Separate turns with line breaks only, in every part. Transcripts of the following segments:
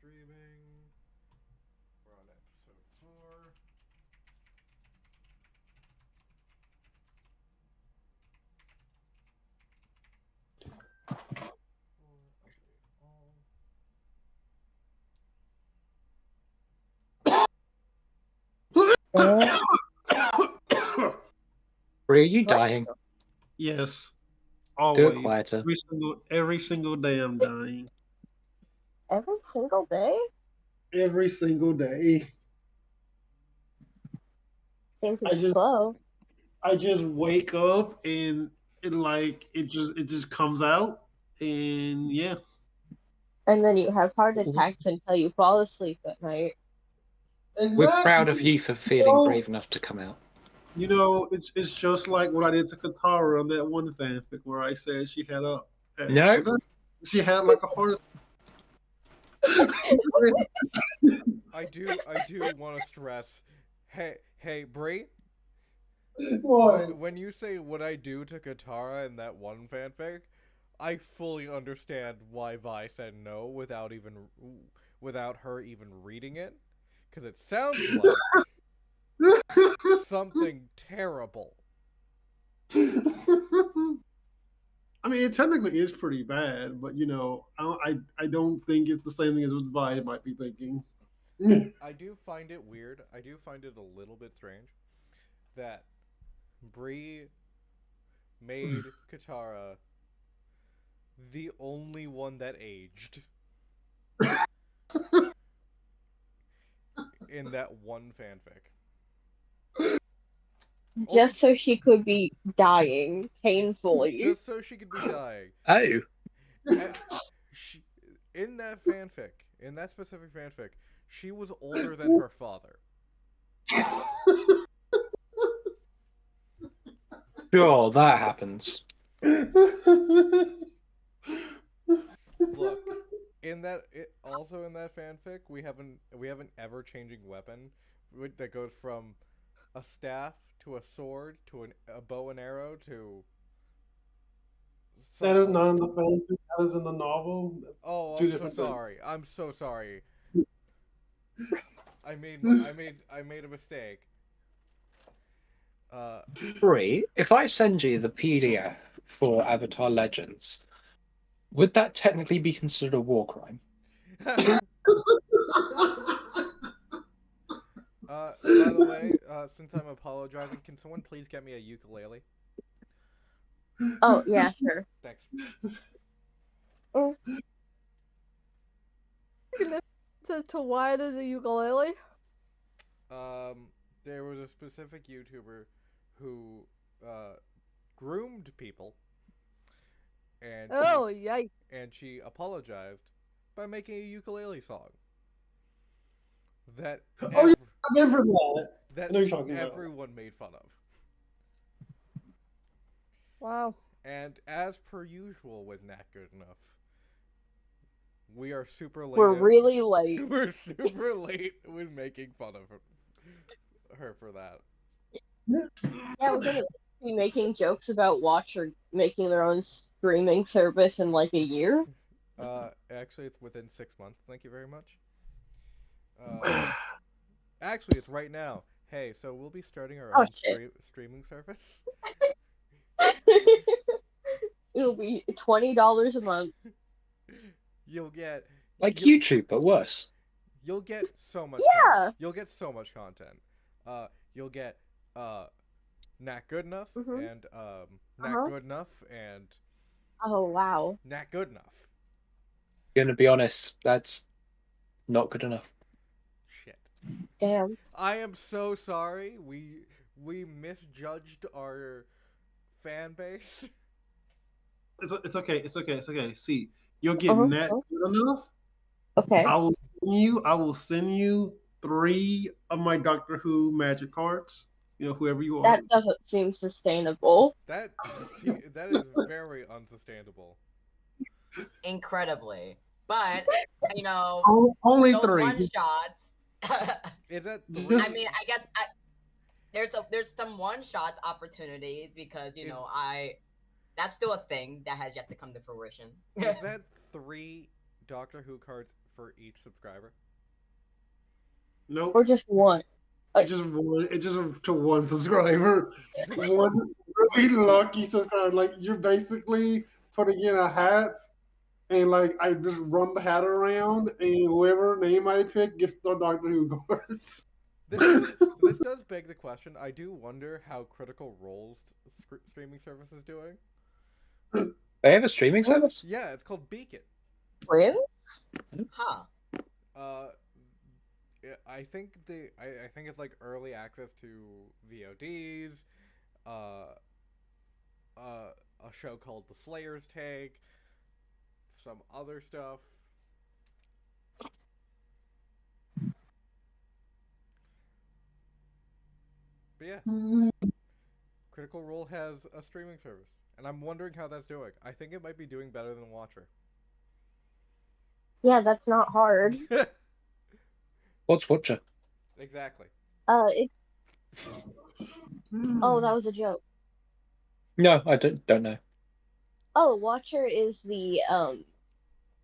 streaming. We're on episode 4.
Are you dying?
Yes,
Do it
always.
quieter.
Every single day I'm dying.
Every single day?
Every single day.
Seems a
I
bit
just
slow.
I just wake up and it just comes out and yeah.
And then you have heart attacks until you fall asleep at night.
We're proud of
Exactly.
you for feeling brave enough to come out.
You know, it's just like what I did to Katara on that one fanfic where I said she had
No.
she had like a heart.
I do want to stress. Hey, Bree.
What?
When you say what I do to Katara in that one fanfic, I fully understand why Vi said no without her even reading it, because it sounds like something terrible.
I mean, it technically is pretty bad, but you know, I don't think it's the same thing as what Vi might be thinking.
I do find it weird. I do find it a little bit strange that Bree made Katara the only one that aged in that one fanfic.
Just so she could be dying painfully.
Just so she could be dying.
Oh.
In that fanfic, in that specific fanfic, she was older than her father.
Sure, that happens.
Look, also in that fanfic, we have an ever-changing weapon that goes from a staff to a sword to a bow and arrow to.
That is not in the fanfic. That is in the novel.
Oh,
Two
I'm so
different things.
sorry. I'm so sorry. I made a mistake.
Bree, if I send you the PDF for Avatar Legends, would that technically be considered a war crime?
By the way, since I'm apologizing, can someone please get me a ukulele?
Oh, yeah, sure.
Thanks.
As to why it is a ukulele?
There was a specific YouTuber who groomed people, and
yikes!
And she apologized by making a ukulele song that
I remember that.
that
I know you're talking about.
everyone made fun of.
Wow.
And as per usual with Not Good Enough, we are super late.
We're really late.
We're super late with making fun of her for that.
Yeah, we're gonna be making jokes about Watch or making their own streaming service in like a year.
Actually, it's within 6 months. Thank you very much. Actually, it's right now. Hey, so we'll be starting our own streaming service.
It'll be $20 a month.
You'll get
YouTube, but worse.
You'll get so much.
Yeah.
You'll get so much content. You'll get Not Good Enough and Not Good Enough and.
Oh wow.
Not Good Enough.
Gonna be honest, that's not good enough.
Shit.
Damn.
I am so sorry. We misjudged our fan base.
It's okay. It's okay. See, you'll get Not Good Enough.
Okay.
I will send you 3 of my Doctor Who magic cards. You know, whoever you are.
That doesn't seem sustainable.
That is very unsustainable.
Incredibly, but you know,
only
those
3
one shots.
Is that 3?
I mean, I guess there's some one shots opportunities because you know that's still a thing that has yet to come to fruition.
Is that 3 Doctor Who cards for each subscriber?
Nope.
Or just one?
It's just to one subscriber. One really lucky subscriber. Like you're basically putting in a hat, and like I just run the hat around, and whoever name I pick gets the Doctor Who cards.
This does beg the question. I do wonder how Critical Role's streaming service is doing.
They have a streaming service?
Yeah, it's called Beacon.
Really?
Huh.
I think I think it's like early access to VODs, a show called The Slayer's Take, some other stuff. But yeah, Critical Role has a streaming service, and I'm wondering how that's doing. I think it might be doing better than Watcher.
Yeah, that's not hard.
What's Watcher?
Exactly.
It. Oh, that was a joke.
No, I don't know.
Oh, Watcher is the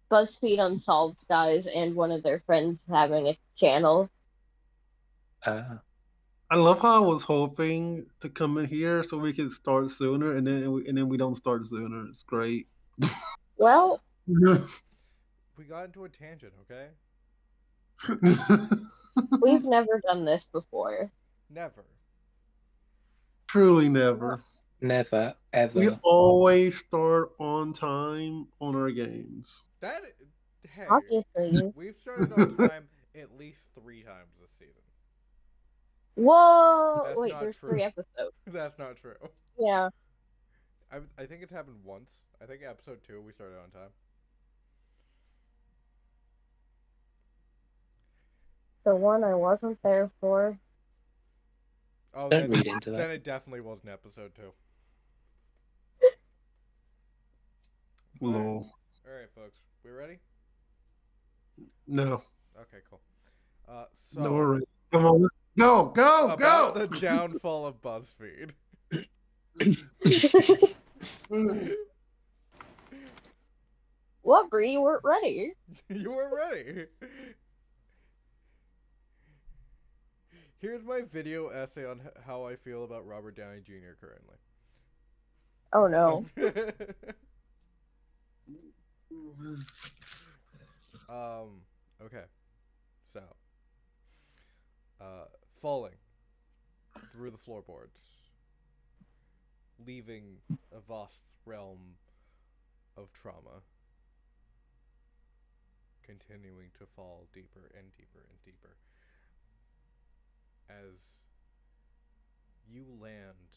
BuzzFeed Unsolved guys and one of their friends having a channel.
I love how I was hoping to come in here so we could start sooner, and then we don't start sooner. It's great.
Well,
We got into a tangent, okay?
we've never done this before.
Never.
Truly never.
Never, ever.
We always start on time on our games.
That hey,
Obviously.
we've started on time at least 3 times this season.
Whoa!
That's
Wait,
not
there's
true.
3 episodes.
That's not true.
Yeah.
I think it's happened once. I think episode 2 we started on time.
The one I wasn't there for.
Oh,
Don't read into
then
that.
it definitely wasn't episode 2.
Lol.
Alright, folks. We ready?
No.
Okay, cool. So,
No, we're ready. Come on, let's go, go,
about
go!
the downfall of BuzzFeed.
What, Bree? You weren't ready.
You weren't ready. Here's my video essay on how I feel about Robert Downey Jr. currently.
Oh no.
Okay. So, falling through the floorboards, leaving a vast realm of trauma, continuing to fall deeper and deeper and deeper as you land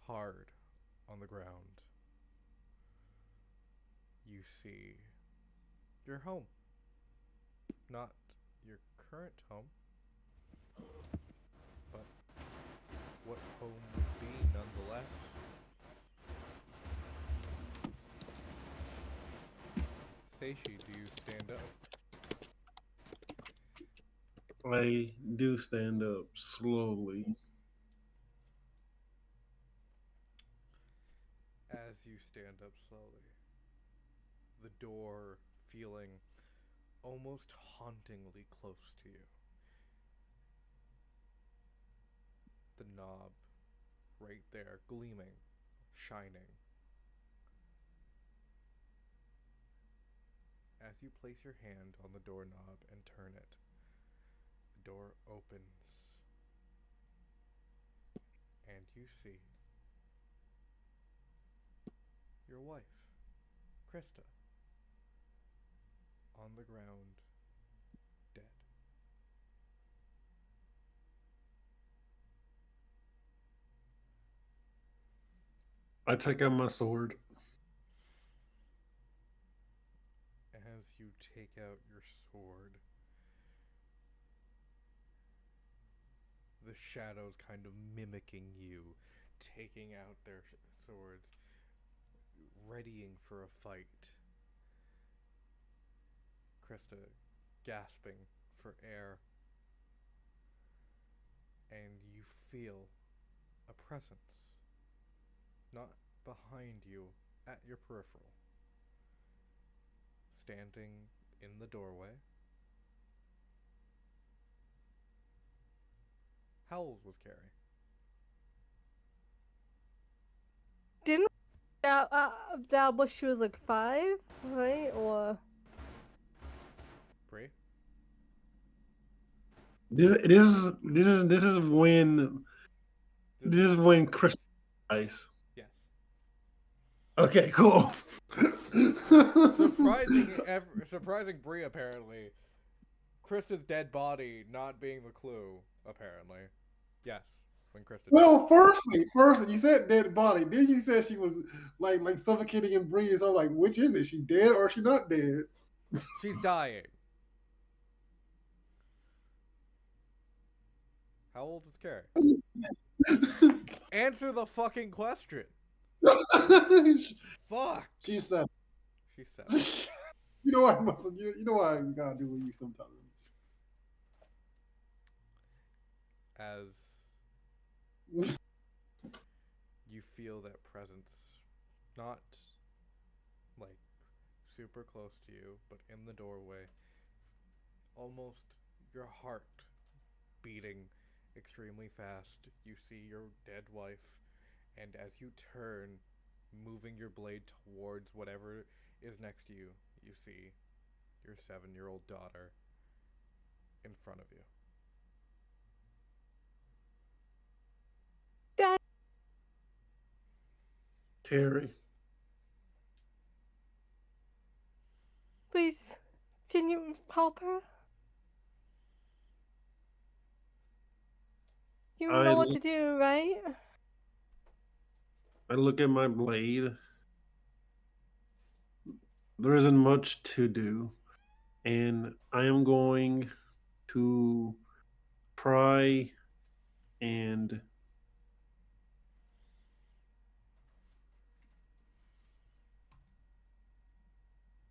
hard on the ground. You see your home. Not your current home, but what home would be nonetheless. Seishi, do you stand up?
I do stand up slowly.
As you stand up slowly, the door feeling almost hauntingly close to you. The knob right there, gleaming, shining. As you place your hand on the doorknob and turn it, the door opens, and you see your wife, Krista, on the ground, dead.
I take out my sword.
As you take out your sword, the shadows kind of mimicking you, taking out their swords, readying for a fight. Krista gasping for air, and you feel a presence, not behind you, at your peripheral. standing in the doorway. How old was Carrie?
Didn't that was she was like 5, right? Or
Bree?
This is when Chris dies.
Yes.
Okay, cool.
Surprising Bree, apparently. Krista's dead body not being the clue, apparently. Yes, when Krista died.
Well, firstly, you said dead body. Then you said she was like suffocating and breathing. So I'm like, which is it? She dead or she not dead?
She's dying. How old is Carrie? Answer the fucking question. Fuck.
She's 7.
She's 7.
You know what? You know what I gotta do with you sometimes.
As you feel that presence, not like super close to you, but in the doorway, almost your heart beating extremely fast. You see your dead wife, and as you turn, moving your blade towards whatever is next to you, you see your 7-year-old daughter in front of you.
Dad.
Carrie.
Please, can you help her? You know what to do, right?
I look at my blade. There isn't much to do, and I am going to try and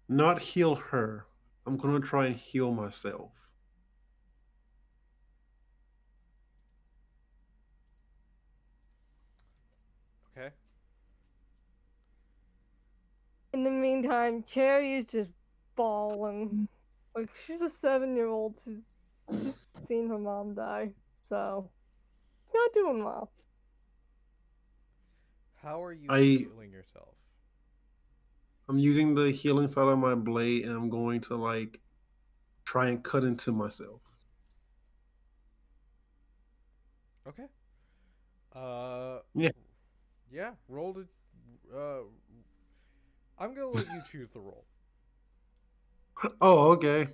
not heal her. I'm going to try and heal myself.
Okay?
In the meantime, Carrie is just bawling. Like, she's a 7-year-old who's just seen her mom die, so not doing well.
How are you
I-
healing yourself?
I'm using the healing side of my blade, and I'm going to like try and cut into myself.
Okay.
Yeah.
Yeah, roll to I'm gonna let you choose the roll.
Oh, okay.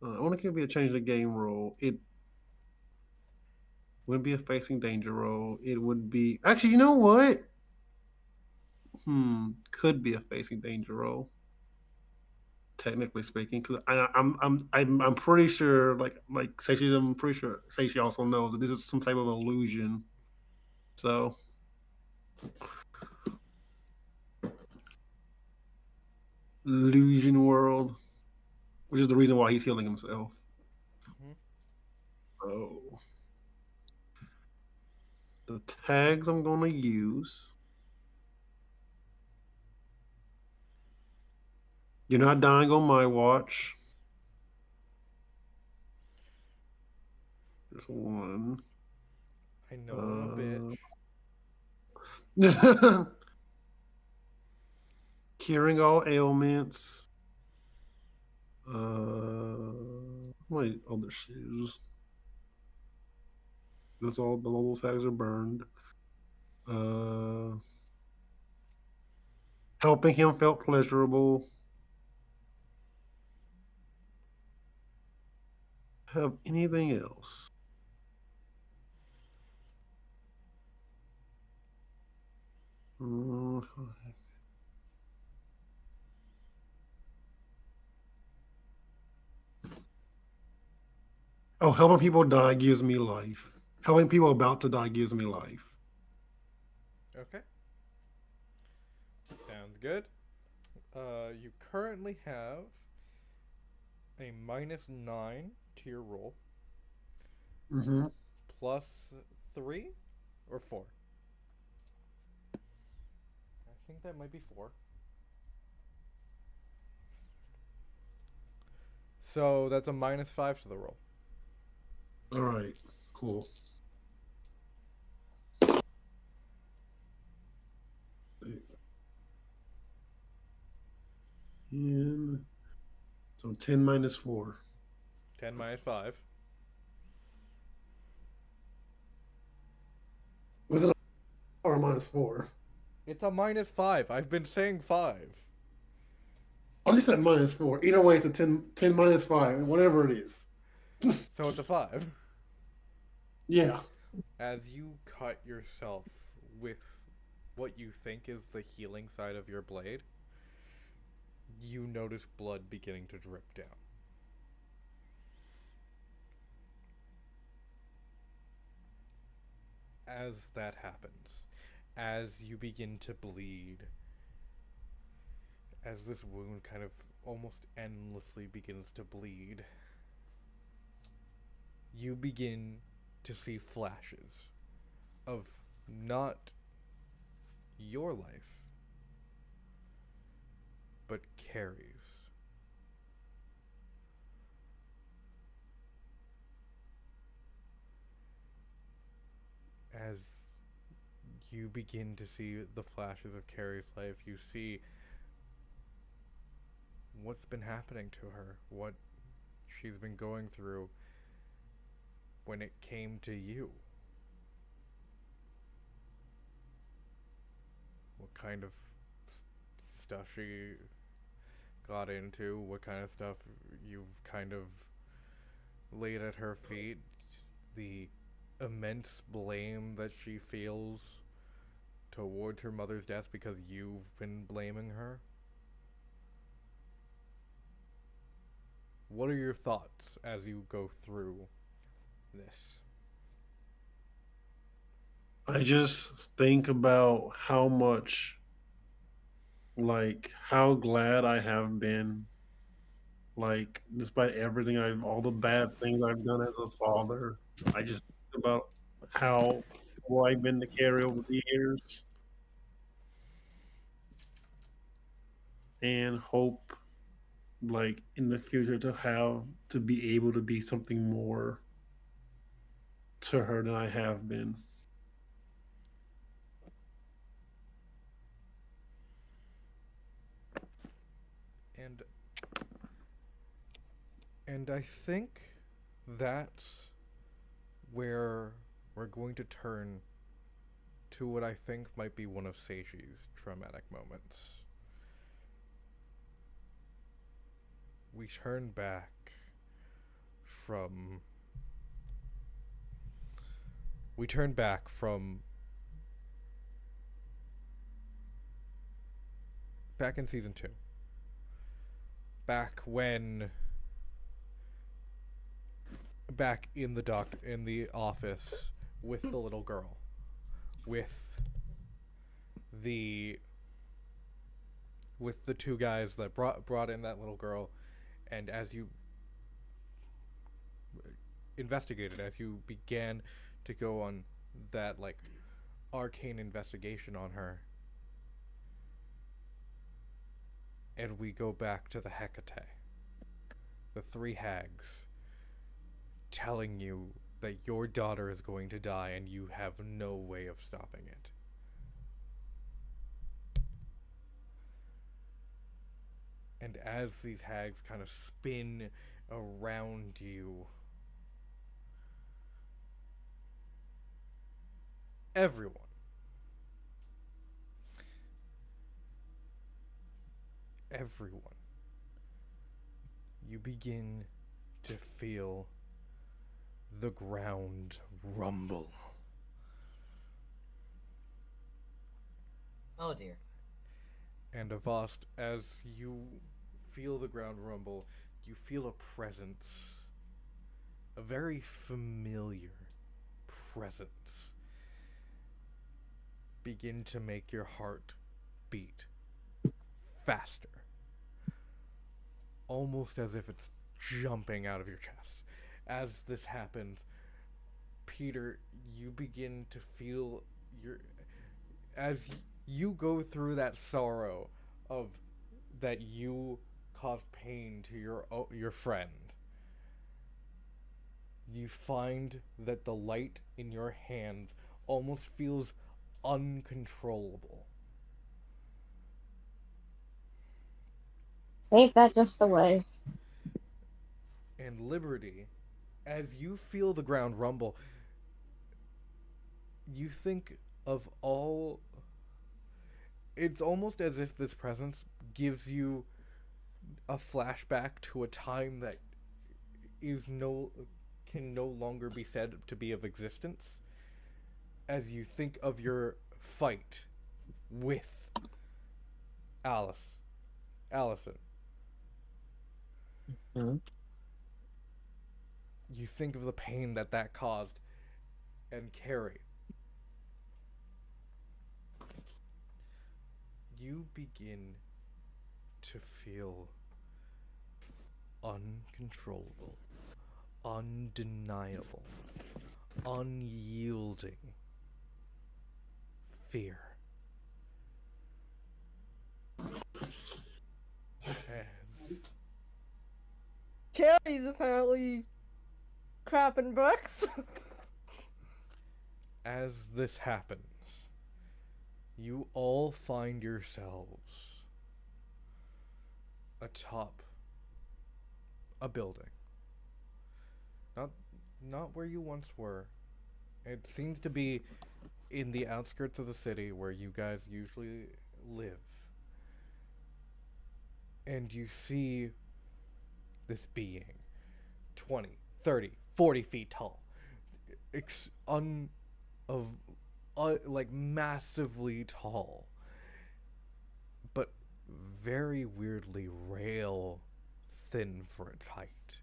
I want to give you a change the game roll. It wouldn't be a facing danger roll. It would be actually. You know what? Could be a facing danger roll. Technically speaking, because I'm pretty sure like Seishi, I'm pretty sure Seishi also knows that this is some type of illusion. So illusion world, which is the reason why he's healing himself.
Mm-hmm.
Oh, the tags I'm gonna use. You're not dying on my watch. There's one.
I know I'm a bitch.
Curing all ailments. My other shoes. That's all those tags are burned. Helping him felt pleasurable. Have anything else? Oh, helping people die gives me life. Helping people about to die gives me life.
Okay. Sounds good. You currently have a -9 to your roll.
Mm-hmm.
+3 or 4. I think that might be 4. So that's a -5 to the roll.
All right, cool. And so 10 minus 4.
10 minus 5.
Was it a or a minus 4?
It's a -5. I've been saying 5.
I just said minus 4. Either way, it's a 10 minus 5, whatever it is.
So it's a 5.
Yeah.
As you cut yourself with what you think is the healing side of your blade, you notice blood beginning to drip down. As that happens, as you begin to bleed, as this wound kind of almost endlessly begins to bleed, you begin to see flashes of not your life, but Carrie's. As you begin to see the flashes of Carrie's life, you see what's been happening to her, what she's been going through when it came to you. What kind of stuff she got into, what kind of stuff you've kind of laid at her feet, the immense blame that she feels towards her mother's death because you've been blaming her. What are your thoughts as you go through this?
I just think about how much, like, how glad I have been, like, despite everything all the bad things I've done as a father. I just think about how well I've been to Carrie over the years and hope, like, in the future to be able to be something more to her than I have been.
And I think that's where we're going to turn to what I think might be one of Seiji's traumatic moments. We turn back from back in season 2. Back in the office with the little girl, with the two guys that brought in that little girl, and as you investigated, as you began to go on that like arcane investigation on her, and we go back to the Hecate, the 3 hags, telling you that your daughter is going to die and you have no way of stopping it. And as these hags kind of spin around you, everyone, you begin to feel the ground rumble.
Oh dear.
And Avast, as you feel the ground rumble, you feel a presence, a very familiar presence, begin to make your heart beat faster. Almost as if it's jumping out of your chest. As this happens, Peter, you begin to feel as you go through that sorrow of that you caused pain to your friend, you find that the light in your hands almost feels uncontrollable.
Ain't that just the way?
And Liberty, as you feel the ground rumble, you think of all. It's almost as if this presence gives you a flashback to a time that can no longer be said to be of existence, as you think of your fight with Allison.
Mm-hmm.
You think of the pain that caused, and Carrie. You begin to feel uncontrollable, undeniable, unyielding fear.
Carrie's apparently crapping bricks.
As this happens, you all find yourselves atop a building. Not where you once were. It seems to be in the outskirts of the city where you guys usually live. And you see this being 20, 30, 40 feet tall. Like massively tall. But very weirdly rail thin for its height.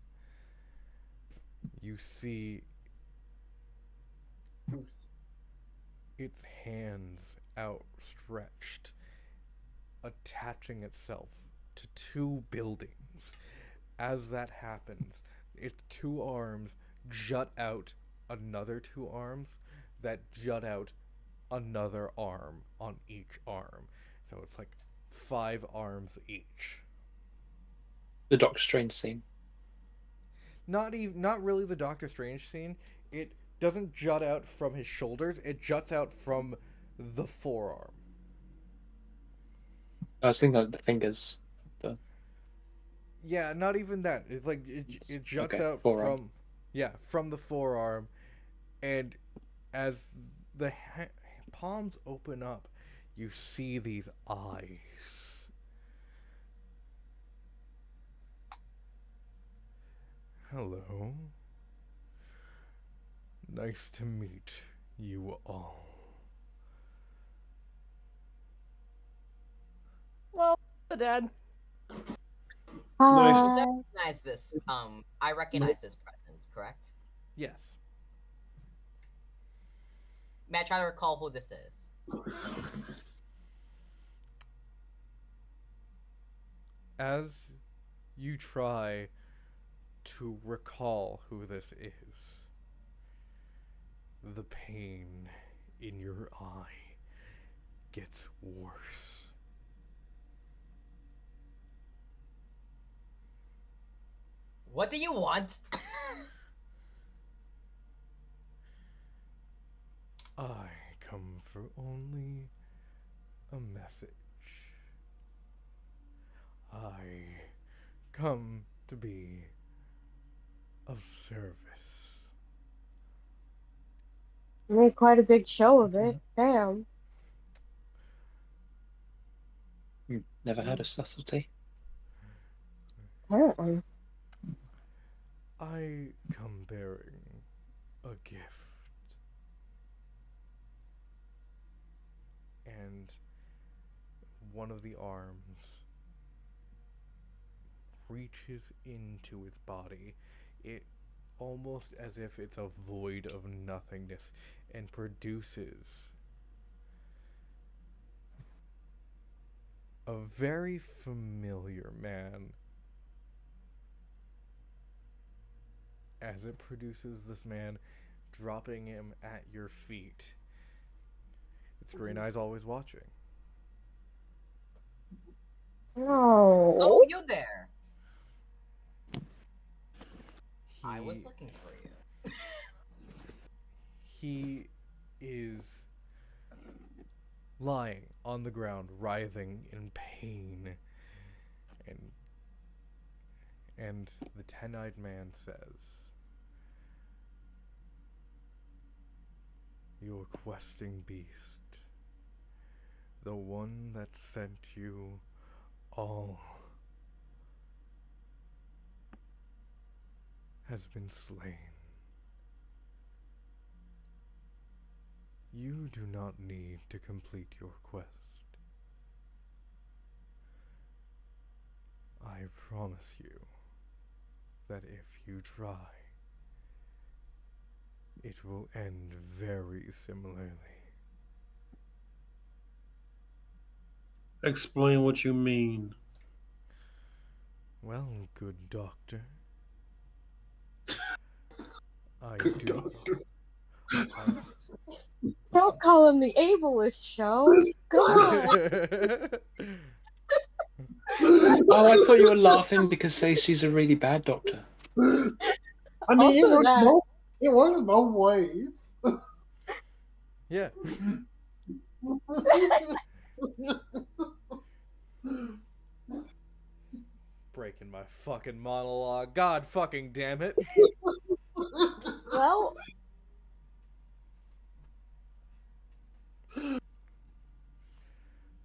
You see its hands outstretched, attaching itself to two buildings. As that happens, its two arms jut out another two arms that jut out another arm on each arm. So it's like 5 arms each.
The Doctor Strange scene.
Not really the Doctor Strange scene. It doesn't jut out from his shoulders. It juts out from the forearm.
I was thinking of the fingers.
Yeah, not even that. It's like it juts out
forearm.
from the forearm, and as the palms open up, you see these eyes. Hello. Nice to meet you all.
Well, the dead.
Nice.
I recognize this. I recognize this presence, correct?
Yes.
May I try to recall who this is?
As you try to recall who this is, the pain in your eye gets worse.
What do you want?
I come for only a message. I come to be of service.
You made quite a big show of it. Damn.
Never had a subtlety.
Apparently.
I come bearing a gift. And one of the arms reaches into its body. It almost as if it's a void of nothingness and produces a very familiar man. As it produces this man, dropping him at your feet. Its green eyes always watching.
No.
Oh, you there? looking for you.
He is lying on the ground, writhing in pain. And the 10-eyed man says, "Your questing beast, the one that sent you all, has been slain. You do not need to complete your quest. I promise you that if you try, it will end very similarly."
Explain what you mean.
Well, good doctor, I
Good
do.
doctor.
Don't call him the ableist, show. God.
Oh, I thought you were laughing because Stacey's a really bad doctor.
I mean,
Also that.
it works both ways.
Yeah. Breaking my fucking monologue. God fucking damn it.
Well,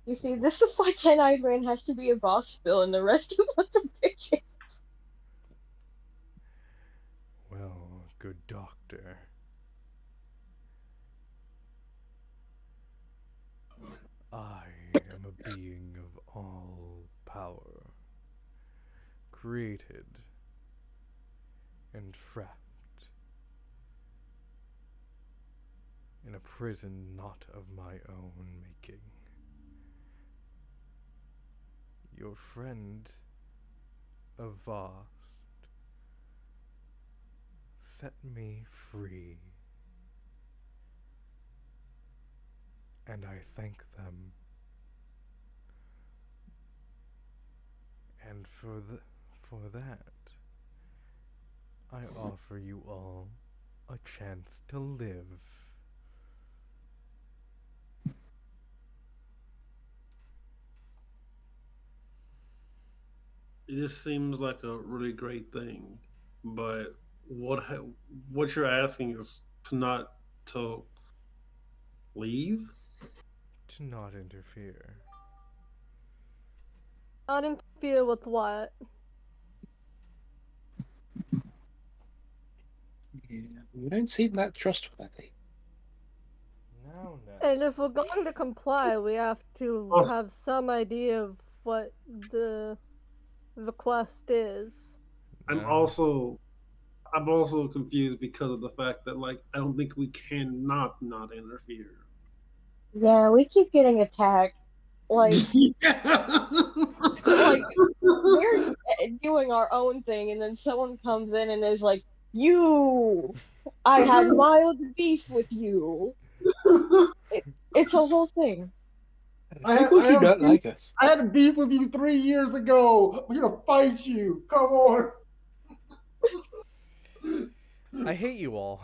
you see, this is why 10-eyed man has to be a boss bill and the rest of us are bitches.
Well, good doctor, I am a being of all power, created and trapped in a prison not of my own making. Your friend, Avast, set me free, and I thank them. And for that, I offer you all a chance to live.
It just seems like a really great thing, but what you're asking is to leave.
To not interfere.
Not interfere with what?
Yeah, you don't seem that trustworthy.
No.
And if we're going to comply, we have to
Oh.
have some idea of what the request is.
I'm
No.
also confused because of the fact that like I don't think we can not interfere.
Yeah, we keep getting attacked. Like, like we're doing our own thing, and then someone comes in and is like, "You, I had mild beef with you." It's a whole thing.
How would you not like us?
I had a beef with you 3 years ago. I'm gonna fight you. Come on.
I hate you all.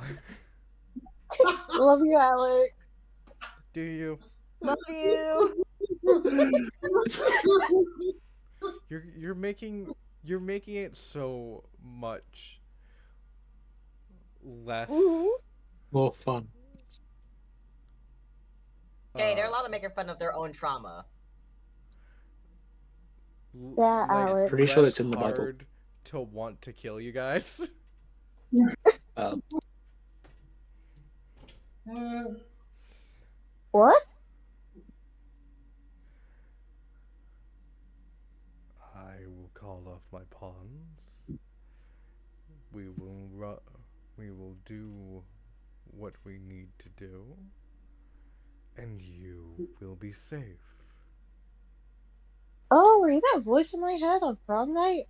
Love you, Alex.
Do you?
Love you.
You're making it so much less.
More fun.
Okay, they're allowed to make fun of their own trauma.
Yeah, Alex.
Pretty sure
less
it's in the Bible.
hard to want to kill you guys.
What?
I will call off my pawns. We will do what we need to do, and you will be safe.
Oh, were you that voice in my head on prom night?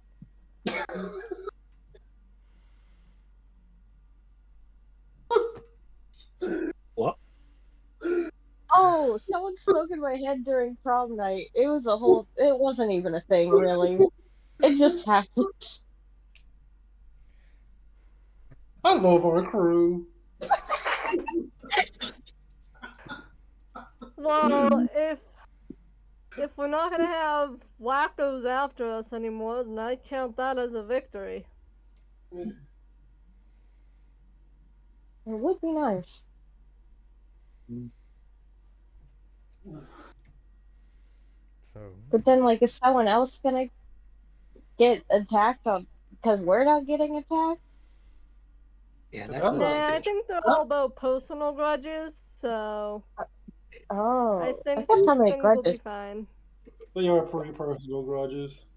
What?
Oh, someone spoke in my head during prom night. It wasn't even a thing, really. It just happened.
I love our crew.
Well, if we're not gonna have wackos after us anymore, then I count that as a victory.
It would be nice.
So
But then, like, is someone else gonna get attacked on because we're not getting attacked?
Yeah,
That's
that's
not-
a
Nah, I
bitch.
think they're all about personal grudges, so
Oh,
I
I
think
guess how many
things will be
grudges?
fine.
They are pretty personal grudges.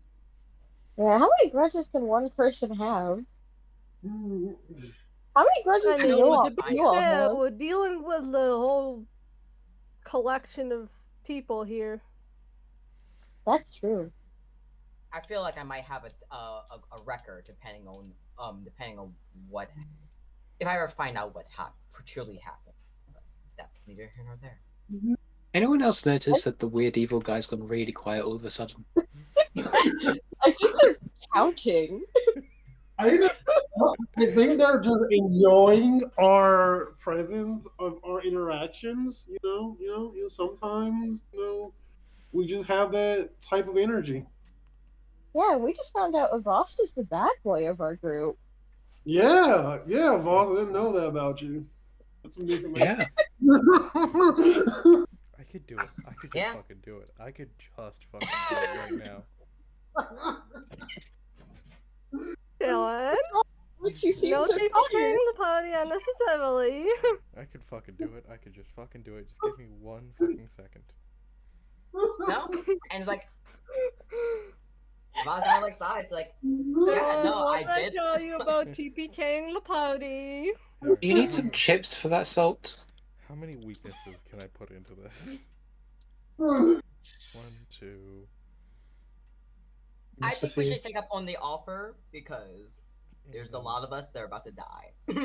Yeah, how many grudges can one person have?
Mm.
How many grudges
I
I
do
know
mean,
what
to
to
be
find
you all
out.
fair,
have?
we're dealing with the whole collection of people here.
That's true.
I feel like I might have a record depending on what if I ever find out what truly happened. But that's neither here nor there.
Anyone else notice that the weird evil guy's gone really quiet all of a sudden?
I think they're counting.
I think they're just enjoying our presence of our interactions. Sometimes we just have that type of energy.
Yeah, we just found out Avast is the bad boy of our group.
Yeah, boss. I didn't know that about you. That's some good information.
Yeah.
I could do it. I could just
Yeah.
fucking do it. I could just fucking do it right now.
Dylan,
She seems
no
so
TPKing
tired.
the party unnecessarily.
I could fucking do it. I could just fucking do it. Just give me 1 fucking second.
No? And it's like if I was kind of like sides, like yeah, no,
What
I did.
tell you about TPKing the party?
Alright,
You need
how
some
many-
chips for that salt.
How many weaknesses can I put into this? 1, 2.
I
Miss
think we
Sophia.
should take up on the offer because there's a
and
lot of us that are about to die.
And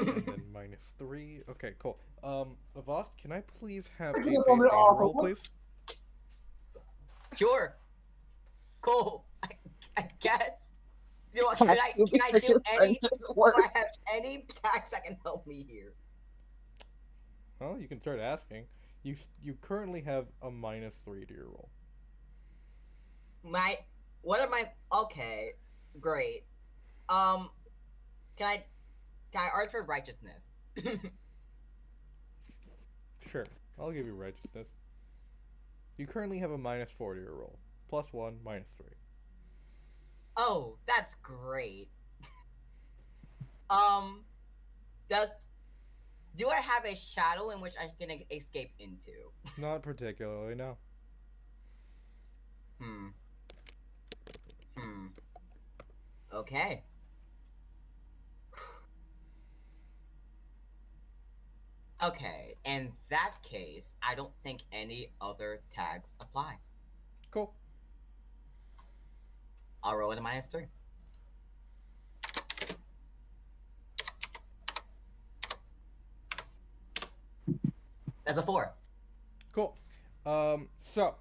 then -3. Okay, cool. Avast, can I please have a
Take
face
up on the
danger
offer.
roll, please?
Sure. Cool. I guess. Can I
You
do
because your
any?
friends
Do
at work.
I have any tax that can help me here?
Well, you can start asking. You currently have a -3 to your roll.
What am I? Okay, great. Can I argue for righteousness?
Sure, I'll give you righteousness. You currently have a -4 to your roll. +1, -3.
Oh, that's great. Do I have a shadow in which I can escape into?
Not particularly, no.
Okay. Okay, in that case, I don't think any other tags apply.
Cool.
I'll roll it a -3. That's a 4.
Cool. So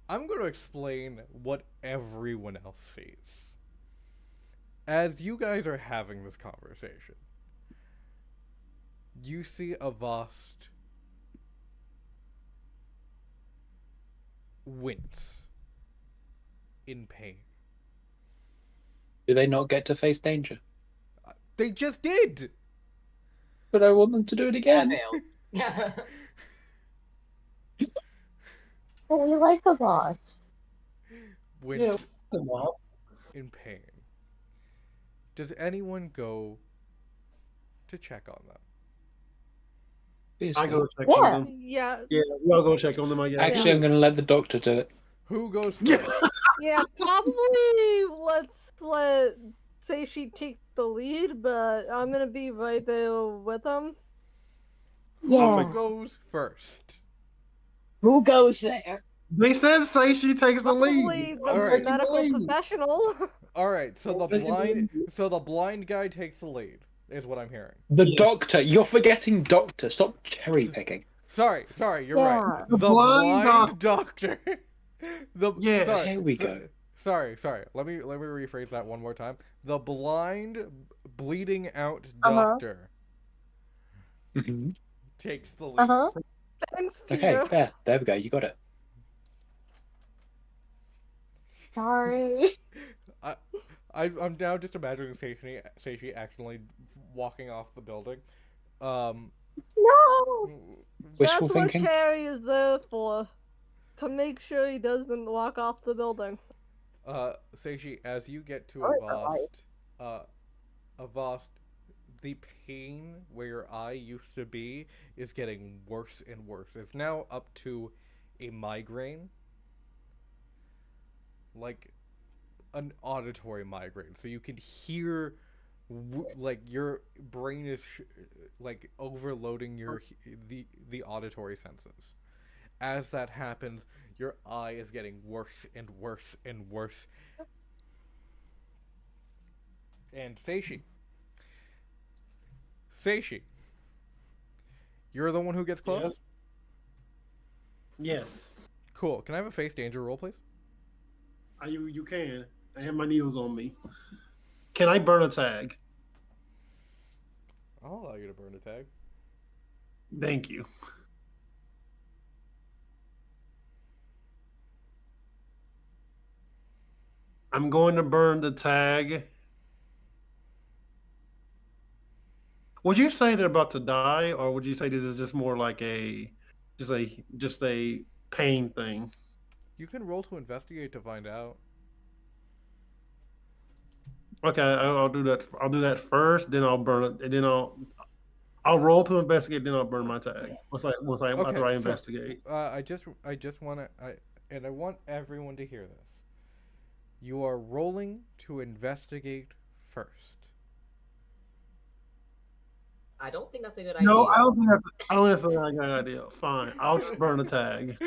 I'm going to explain what everyone else sees. As you guys are having this conversation, you see Avast wince in pain.
Do they not get to face danger?
They just did!
But I want them to do it again.
Yeah,
But we like Avast.
Wince
Yeah.
in pain. Does anyone go to check on them?
Obviously.
I go check
Yeah.
on them.
Yeah,
Yeah, we all go check on them. I guess.
Actually, I'm going to let the doctor do it.
Who goes
Yeah.
first?
yeah, probably let's let say she take the lead, but I'm gonna be right there with them.
Who
Yeah.
goes first?
Who goes there?
They said say she takes the
Probably
lead.
the
I'm
Alright.
taking the
medical
lead.
professional.
All right, so the
I'll take it
blind guy takes the lead, is what I'm hearing.
The
Yes.
doctor. You're forgetting doctor. Stop cherry picking.
Sorry, you're
Yeah.
right.
The
The
blind
blind doctor.
Yeah.
sorry,
Here we
so-
go.
Sorry. Let me rephrase that one more time. The blind, bleeding out
Uh-huh.
doctor
Mhm.
takes the lead.
Uh-huh.
Thanks,
Okay,
Peter.
there we go. You got it.
Sorry.
I'm now just imagining Seishi accidentally walking off the building.
No.
Wishful
That's what
thinking.
Carrie is there for. To make sure he doesn't walk off the building.
Seishi, as you get to
Alright, alright.
Avast, the pain where your eye used to be is getting worse and worse. It's now up to a migraine, like an auditory migraine, so you can hear, like your brain is like overloading the auditory senses. As that happens, your eye is getting worse and worse and worse. And Seishi, you're the one who gets close?
Yes. Yes.
Cool. Can I have a face danger roll, please?
You can. I have my needles on me. Can I burn a tag?
I'll allow you to burn a tag.
Thank you. I'm going to burn the tag. Would you say they're about to die, or would you say this is just more like just a pain thing?
You can roll to investigate to find out.
Okay, I'll do that. I'll do that first, then I'll burn it, and then I'll roll to investigate, then I'll burn my tag. After I investigate.
I just want to I want everyone to hear this. You are rolling to investigate first.
I don't think that's a good idea.
No, I don't think that's a good idea. Fine, I'll just burn a tag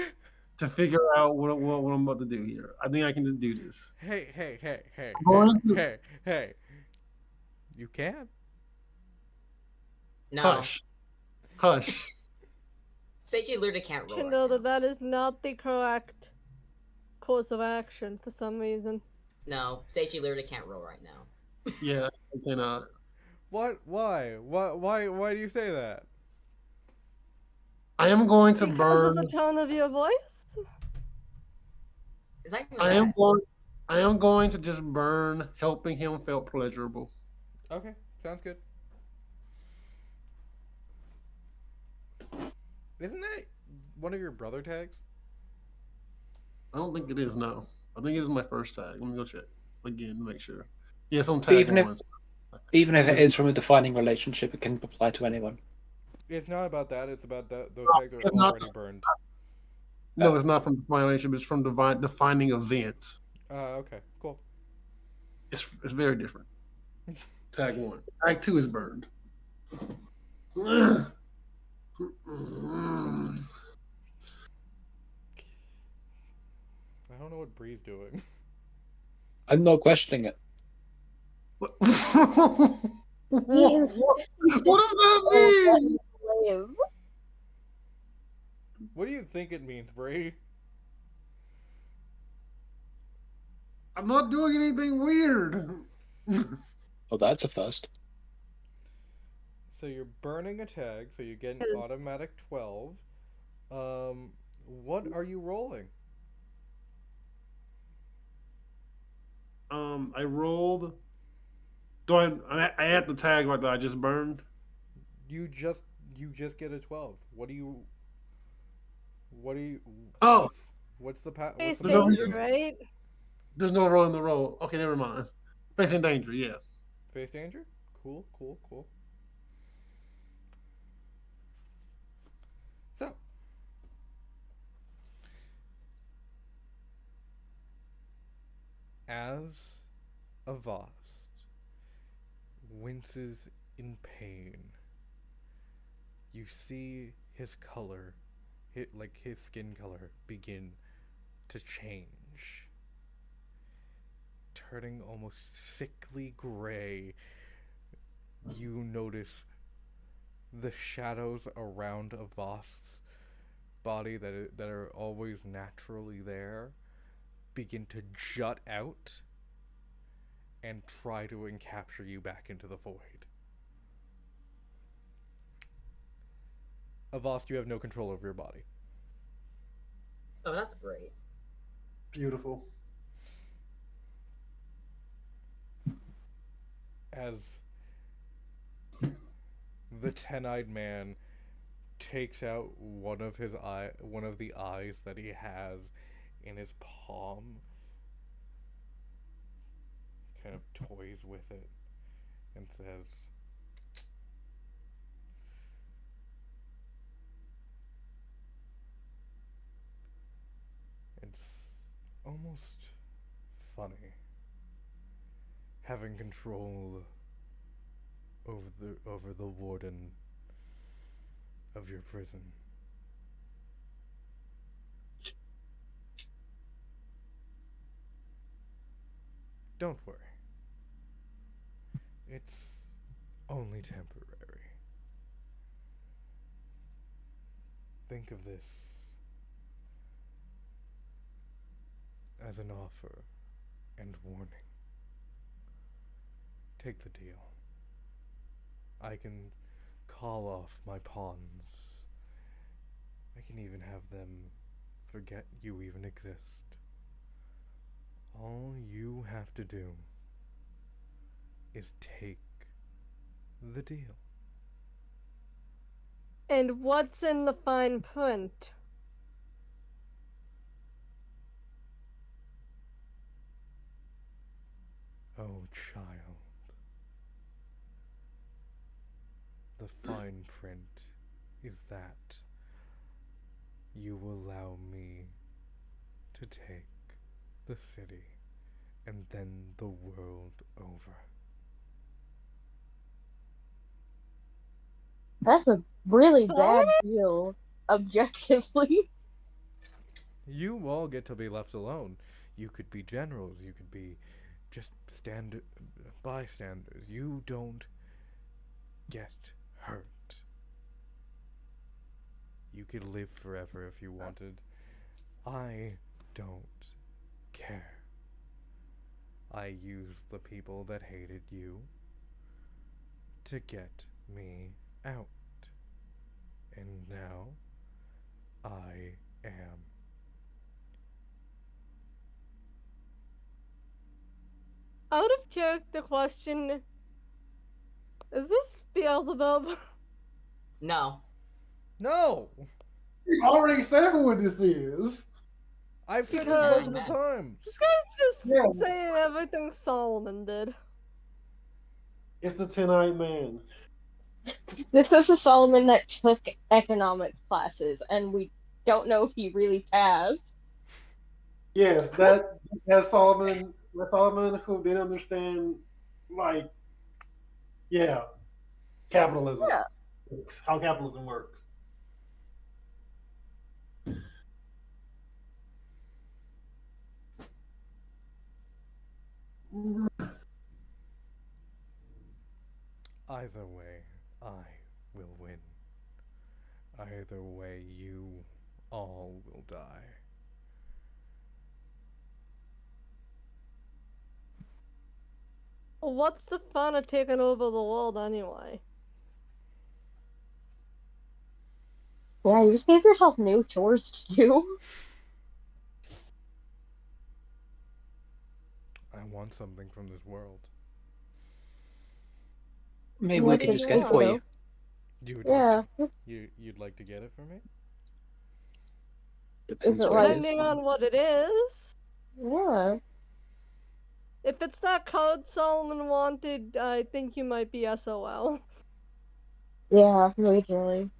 to figure out what I'm about to do here. I think I can do this.
Hey. You can.
No.
Hush.
Seishi literally can't roll.
You
Right
know
now.
that is not the correct course of action for some reason.
No, Seishi literally can't roll right now.
Yeah, I cannot.
What? Why? Why do you say that?
I am going to
Because
burn.
of the tone of your voice?
Is that even
I
that?
am going to just burn. Helping him felt pleasurable.
Okay, sounds good. Isn't that one of your brother tags?
I don't think it is. No, I think it is my first tag. Let me go check again to make sure. Yes, on
But
tag
even if-
one.
Even if it is from a defining relationship, it can apply to anyone.
It's not about that. It's about that those tags are
It's not.
already burned.
No, it's not from defining relationship. It's from defining events.
Okay, cool.
It's very different. Tag one. Tag two is burned.
I don't know what Bree's doing.
I'm not questioning it.
What,
He
what
is
does that mean?
slave.
What do you think it means, Bree?
I'm not doing anything weird.
Well, that's a first.
So you're burning a tag, so you get an
Yes.
automatic 12. What are you rolling?
I rolled. Do I add the tag right that I just burned?
You just get a 12. What do you?
Oh.
What's the
Face
the
no,
danger,
you-
right?
There's no roll in the roll. Okay, never mind. Facing danger, yeah.
face danger? Cool. So, as Avast winces in pain, you see his color, his skin color, begin to change, turning almost sickly gray. You notice the shadows around Avast's body that are always naturally there begin to jut out and try to encapture you back into the void. Avast, you have no control over your body.
Oh, that's great.
Beautiful.
As the 10-eyed man takes out one of the eyes that he has in his palm, kind of toys with it, and says, "It's almost funny having control over the warden of your prison. Don't worry. It's only temporary. Think of this as an offer and warning. Take the deal. I can call off my pawns. I can even have them forget you even exist. All you have to do is take the deal."
And what's in the fine print?
Oh, child. The fine print is that you allow me to take the city and then the world over.
That's a really
Solomon?
bad deal, objectively.
You all get to be left alone. You could be generals, you could be just bystanders. You don't get hurt. You could live forever if you wanted. I don't care. I used the people that hated you to get me out. And now I am.
Out of character question, is this Beelzebub?
No.
No!
You already said what this is.
I've said this
Because-
multiple times.
This guy's just
Yeah.
saying everything Solomon did.
It's the 10-eyed man.
This is a Solomon that took economics classes, and we don't know if he really passed.
Yes, that's Solomon. That's Solomon who didn't understand, like, yeah, capitalism.
Yeah.
How capitalism works.
Either way, I will win. Either way, you all will die.
Well, what's the fun of taking over the world anyway?
Yeah, you just gave yourself new chores to do.
I want something from this world.
Maybe we
What
could
did
just
you
get it for
want?
you.
You would
Yeah.
like to, you'd like to get it for me?
Depends
it
what
like-
it is.
Depending on what it is.
Yeah.
If it's that code Solomon wanted, I think you might be SOL.
Yeah, majorly.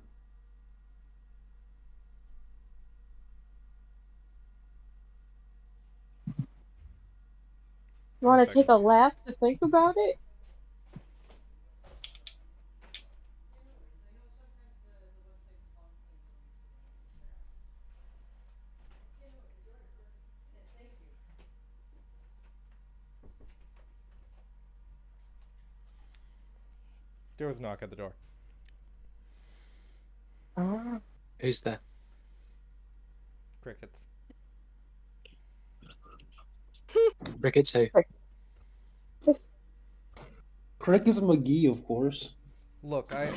Want to take a laugh to think about it?
There was a knock at the door.
Who's there?
Crickets.
Cricket too.
Cricket's McGee, of course.
Look, I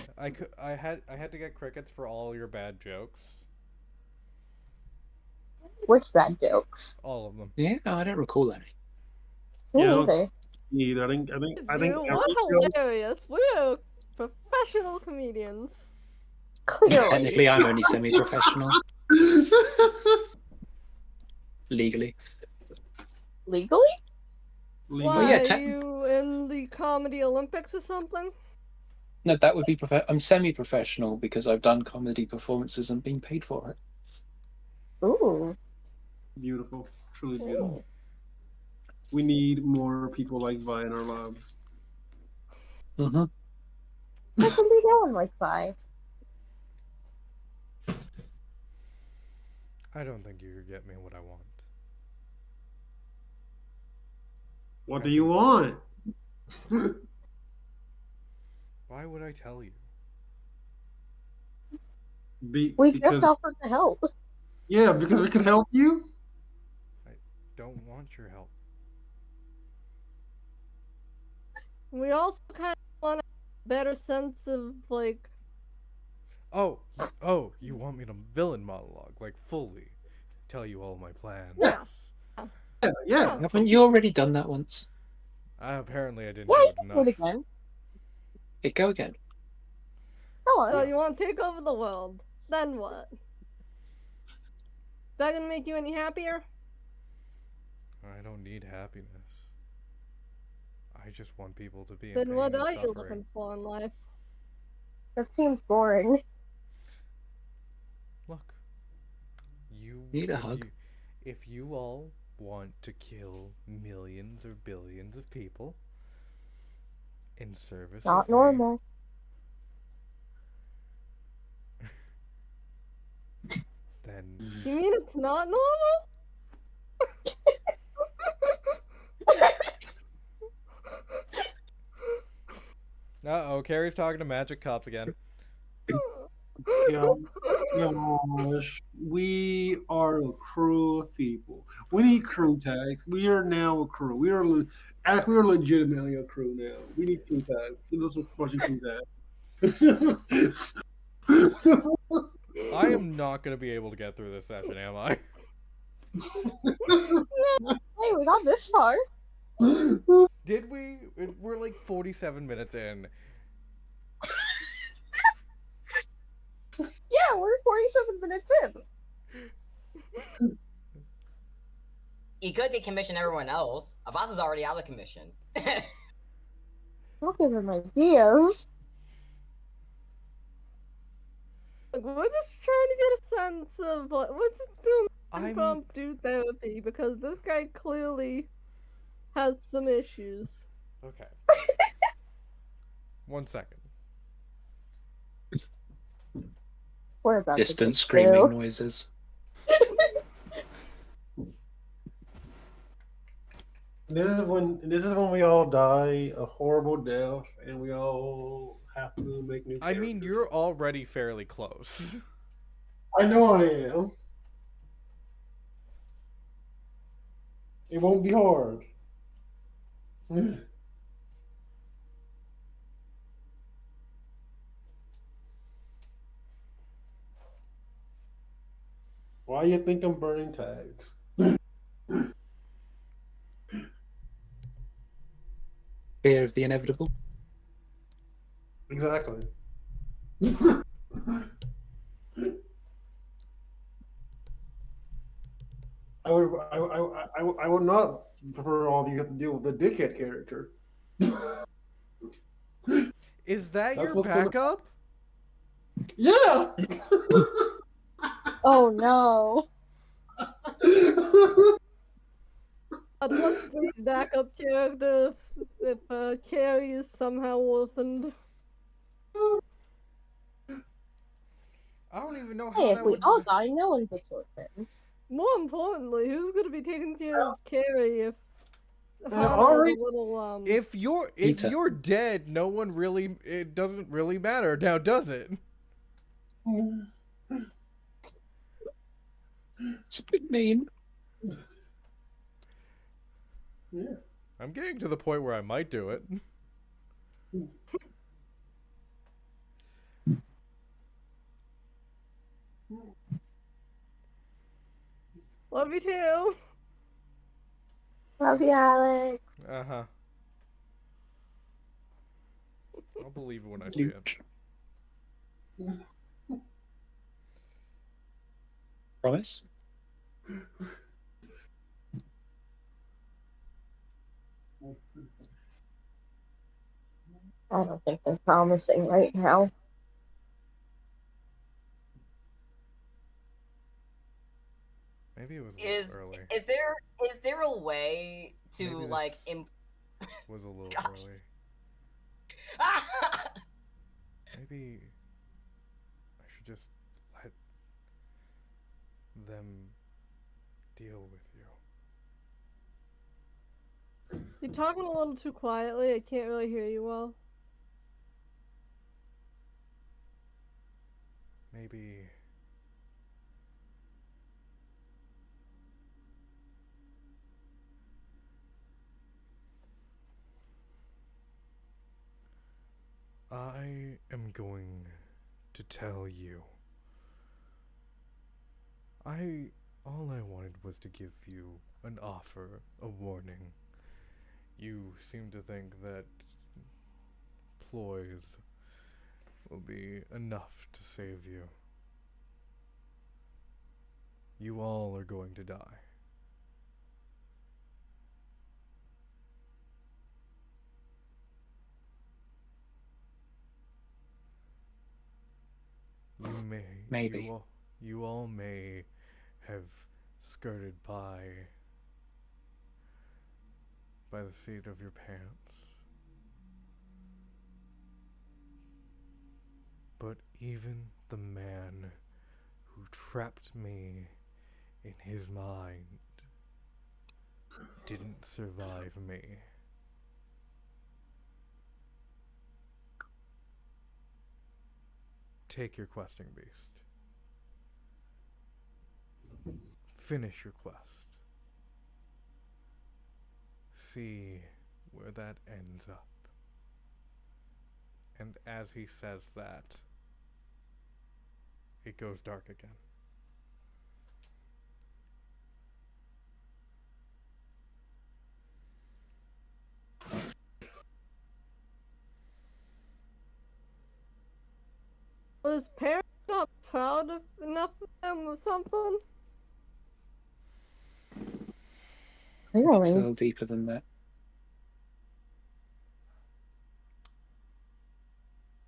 had to get crickets for all your bad jokes.
Which bad jokes?
All of them.
Yeah, I don't recall any.
Me
Yeah.
neither.
Either. I think
Dude, we're
every joke-
hilarious. We're professional comedians.
Clearly.
Technically, I'm only semi-professional. Legally.
Legally?
Why,
Well, yeah,
are you in the Comedy Olympics or something?
No, that would be I'm semi-professional because I've done comedy performances and been paid for it.
Ooh.
Beautiful. Truly beautiful. We need more people like Vi in our lives.
Mm-hmm.
What can be doing like Vi?
I don't think you could get me what I want.
What do you want?
Why would I tell you?
We
Because
just offered to help.
yeah, because we could help you.
I don't want your help.
We also kind of want a better sense of, like,
Oh, you want me to villain monologue, like fully tell you all my plans?
Yeah.
Yeah.
Haven't you already done that once?
Apparently I didn't
Yeah,
do
you
it
can do
enough.
it again.
Go again.
Go on.
so you want to take over the world. Then what? Is that gonna make you any happier?
I don't need happiness. I just want people to be in
Then
pain
what
and
are you
suffering.
looking for in life?
That seems boring.
Look, you
Need a
if
hug?
if you all want to kill millions or billions of people in service
Not
of me,
normal.
then
You mean it's not normal?
Carrie's talking to Magic Cops again.
Gosh, we are a crew of people. We need crew tags. We are now a crew. We are legitimately a crew now. We need crew tags. Give us a bunch of crew tags.
I am not gonna be able to get through this session, am I?
Hey, we got this far.
Did we? We're like 47 minutes in.
Yeah, we're 47 minutes in.
You could decommission everyone else. Abbas is already out of commission.
Don't give him ideas.
Like, we're just trying to get a sense of what we're just doing
I'm
impromptu therapy because this guy clearly has some issues.
okay. 1 second.
We're about to
Distant
get
screaming
through.
noises.
This is when we all die a horrible death, and we all have to make new.
I mean,
characters.
you're already fairly close.
I know I am. It won't be hard.
Why you think I'm burning tags?
Fear of the inevitable.
Exactly. I would not prefer all of you have to deal with the dickhead character.
Is that
That's
your
what's gonna-
backup?
Yeah.
Oh no.
I'd love to be backup character if Carrie is somehow orphaned.
I don't even know how
Hey, if
that
we
would.
all die, no one gets orphaned.
More importantly, who's gonna be taking care of Carrie if
already-
a little
If you're
Peter.
dead, no one really. It doesn't really matter now, does it?
It's a bit mean.
Yeah.
I'm getting to the point where I might do it.
Love you too.
Love you, Alex.
Uh-huh. I'll believe it when I see it.
Promise?
I don't think they're promising right now.
Maybe it was a little early.
Is there a way to
Maybe
like
this was a little
Gosh.
early. Maybe I should just let them deal with you.
You're talking a little too quietly. I can't really hear you well.
Maybe I am going to tell you. All I wanted was to give you an offer, a warning. You seem to think that ploys will be enough to save you. You all are going to die.
Maybe.
You all may have skirted by the seat of your pants. But even the man who trapped me in his mind didn't survive me. Take your questing beast. Finish your quest. See where that ends up. And as he says that, it goes dark again.
Was parents not proud of enough of them or something?
It's a
Clearly.
little deeper than that.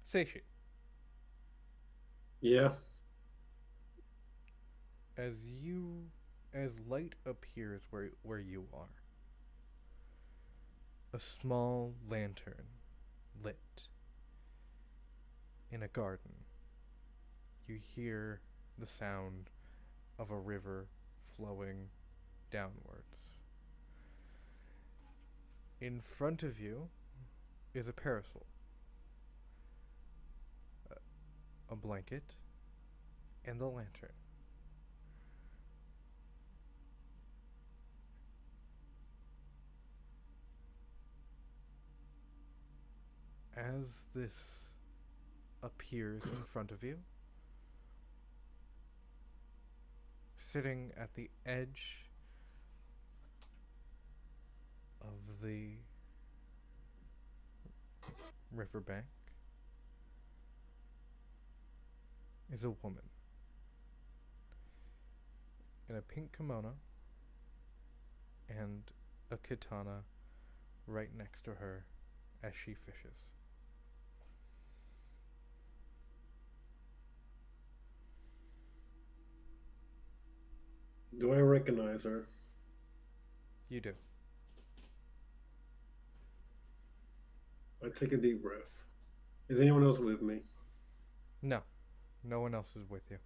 Seishi,
Yeah.
as light appears where you are, a small lantern lit in a garden. You hear the sound of a river flowing downwards. In front of you is a parasol, a blanket, and the lantern. As this appears in front of you, sitting at the edge of the riverbank is a woman in a pink kimono and a katana right next to her as she fishes.
Do I recognize her?
You do.
I take a deep breath. Is anyone else with me?
No, no one else is with you.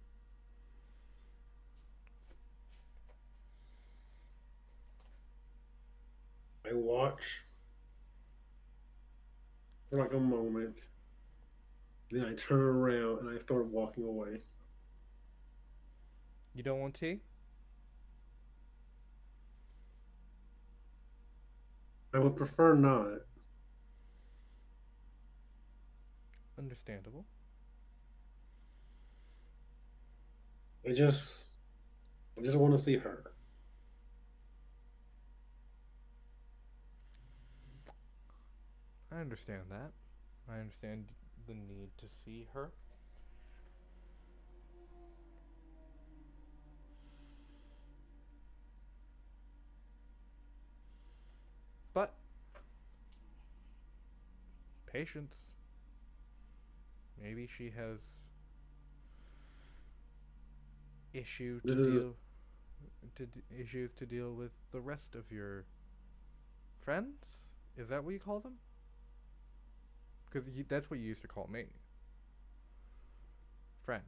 I watch for like a moment. Then I turn around and I start walking away.
You don't want tea?
I would prefer not.
Understandable.
I just want to see her.
I understand that. I understand the need to see her. But patience. Maybe she has issue to
This is
deal issues to deal with the rest of your friends. Is that what you call them? Because that's what you used to call me. Friend.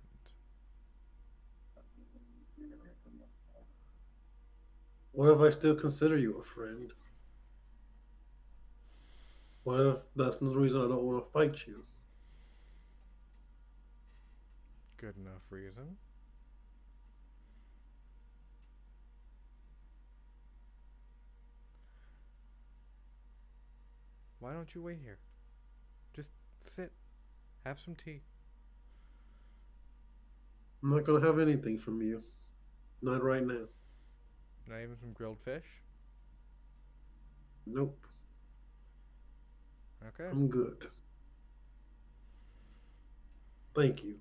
what if I still consider you a friend? What if that's the reason I don't want to fight you?
Good enough reason. Why don't you wait here? Just sit. Have some tea.
I'm not gonna have anything from you. Not right now.
Not even some grilled fish?
Nope.
Okay.
I'm good. Thank you.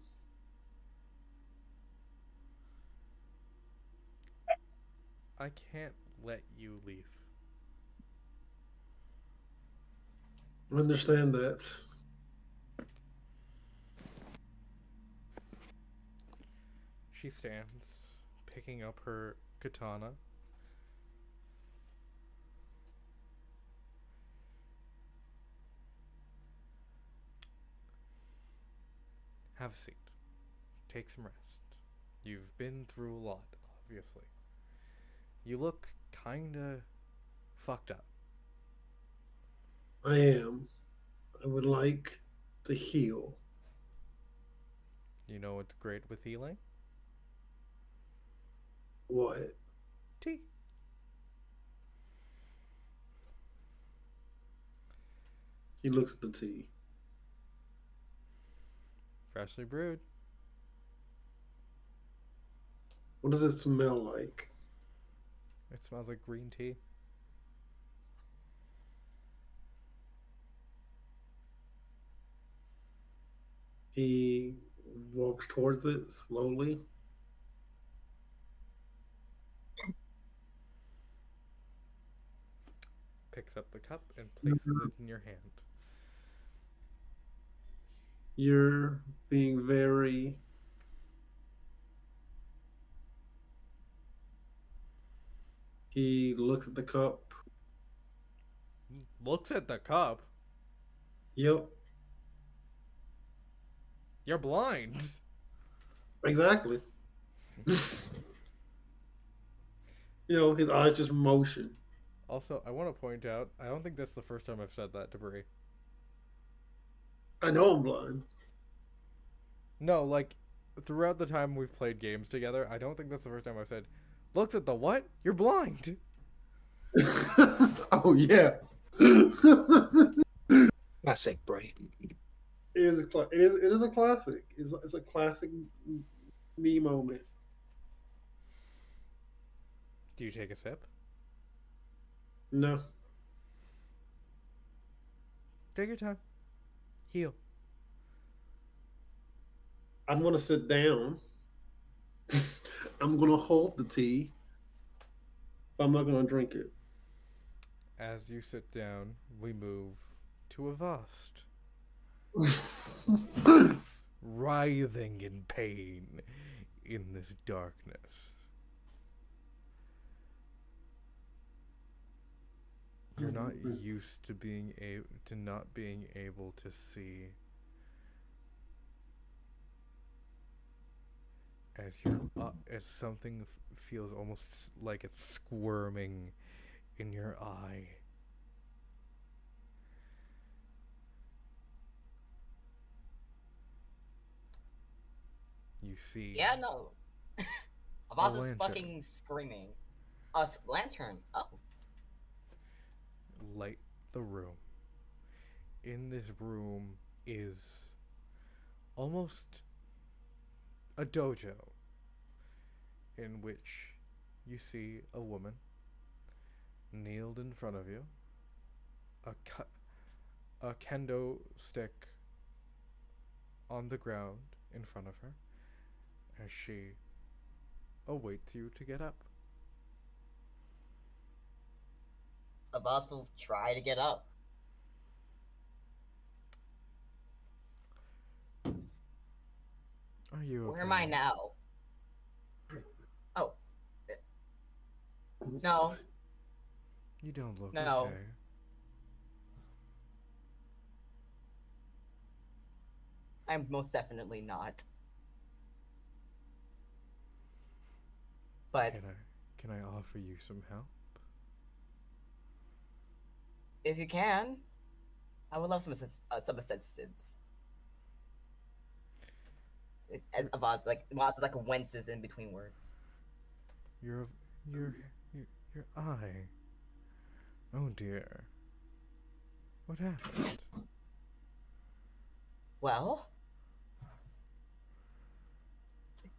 I can't let you leave.
I understand that.
She stands, picking up her katana. Have a seat. Take some rest. You've been through a lot, obviously. You look kinda fucked up.
I am. I would like to heal.
You know what's great with healing?
What?
Tea.
He looks at the tea.
Freshly brewed.
What does it smell like?
It smells like green tea.
He walks towards it slowly.
Picks up the cup and places it in your hand.
You're being very. He looks at the cup.
Looks at the cup.
Yep,
You're blind.
exactly. His eyes just motion.
Also, I want to point out, I don't think that's the first time I've said that to Brie.
I know I'm blind.
No, like, throughout the time we've played games together, I don't think that's the first time I've said, looks at the what? You're blind.
Oh yeah.
Classic, Bray.
It is a classic. It's a classic me moment.
Do you take a sip?
No,
Take your time. Heal.
I'm gonna sit down. I'm gonna hold the tea, but I'm not gonna drink it.
As you sit down, we move to Avast, writhing in pain in this darkness. You're not used to not being able to see, as something feels almost like it's squirming in your eye. You see
Yeah, no.
a
Avaz is
lantern.
fucking screaming. Lantern. Oh.
light the room. In this room is almost a dojo in which you see a woman kneeled in front of you, a kendo stick on the ground in front of her as she awaits you to get up.
Abbas will try to get up.
Are you okay?
Where am I now? Oh. No.
You don't look
No.
okay.
I'm most definitely not. But
Can I offer you some help?
if you can, I would love some assistance. As Abbas winces in between words.
Your eye. Oh dear. What happened?
Well,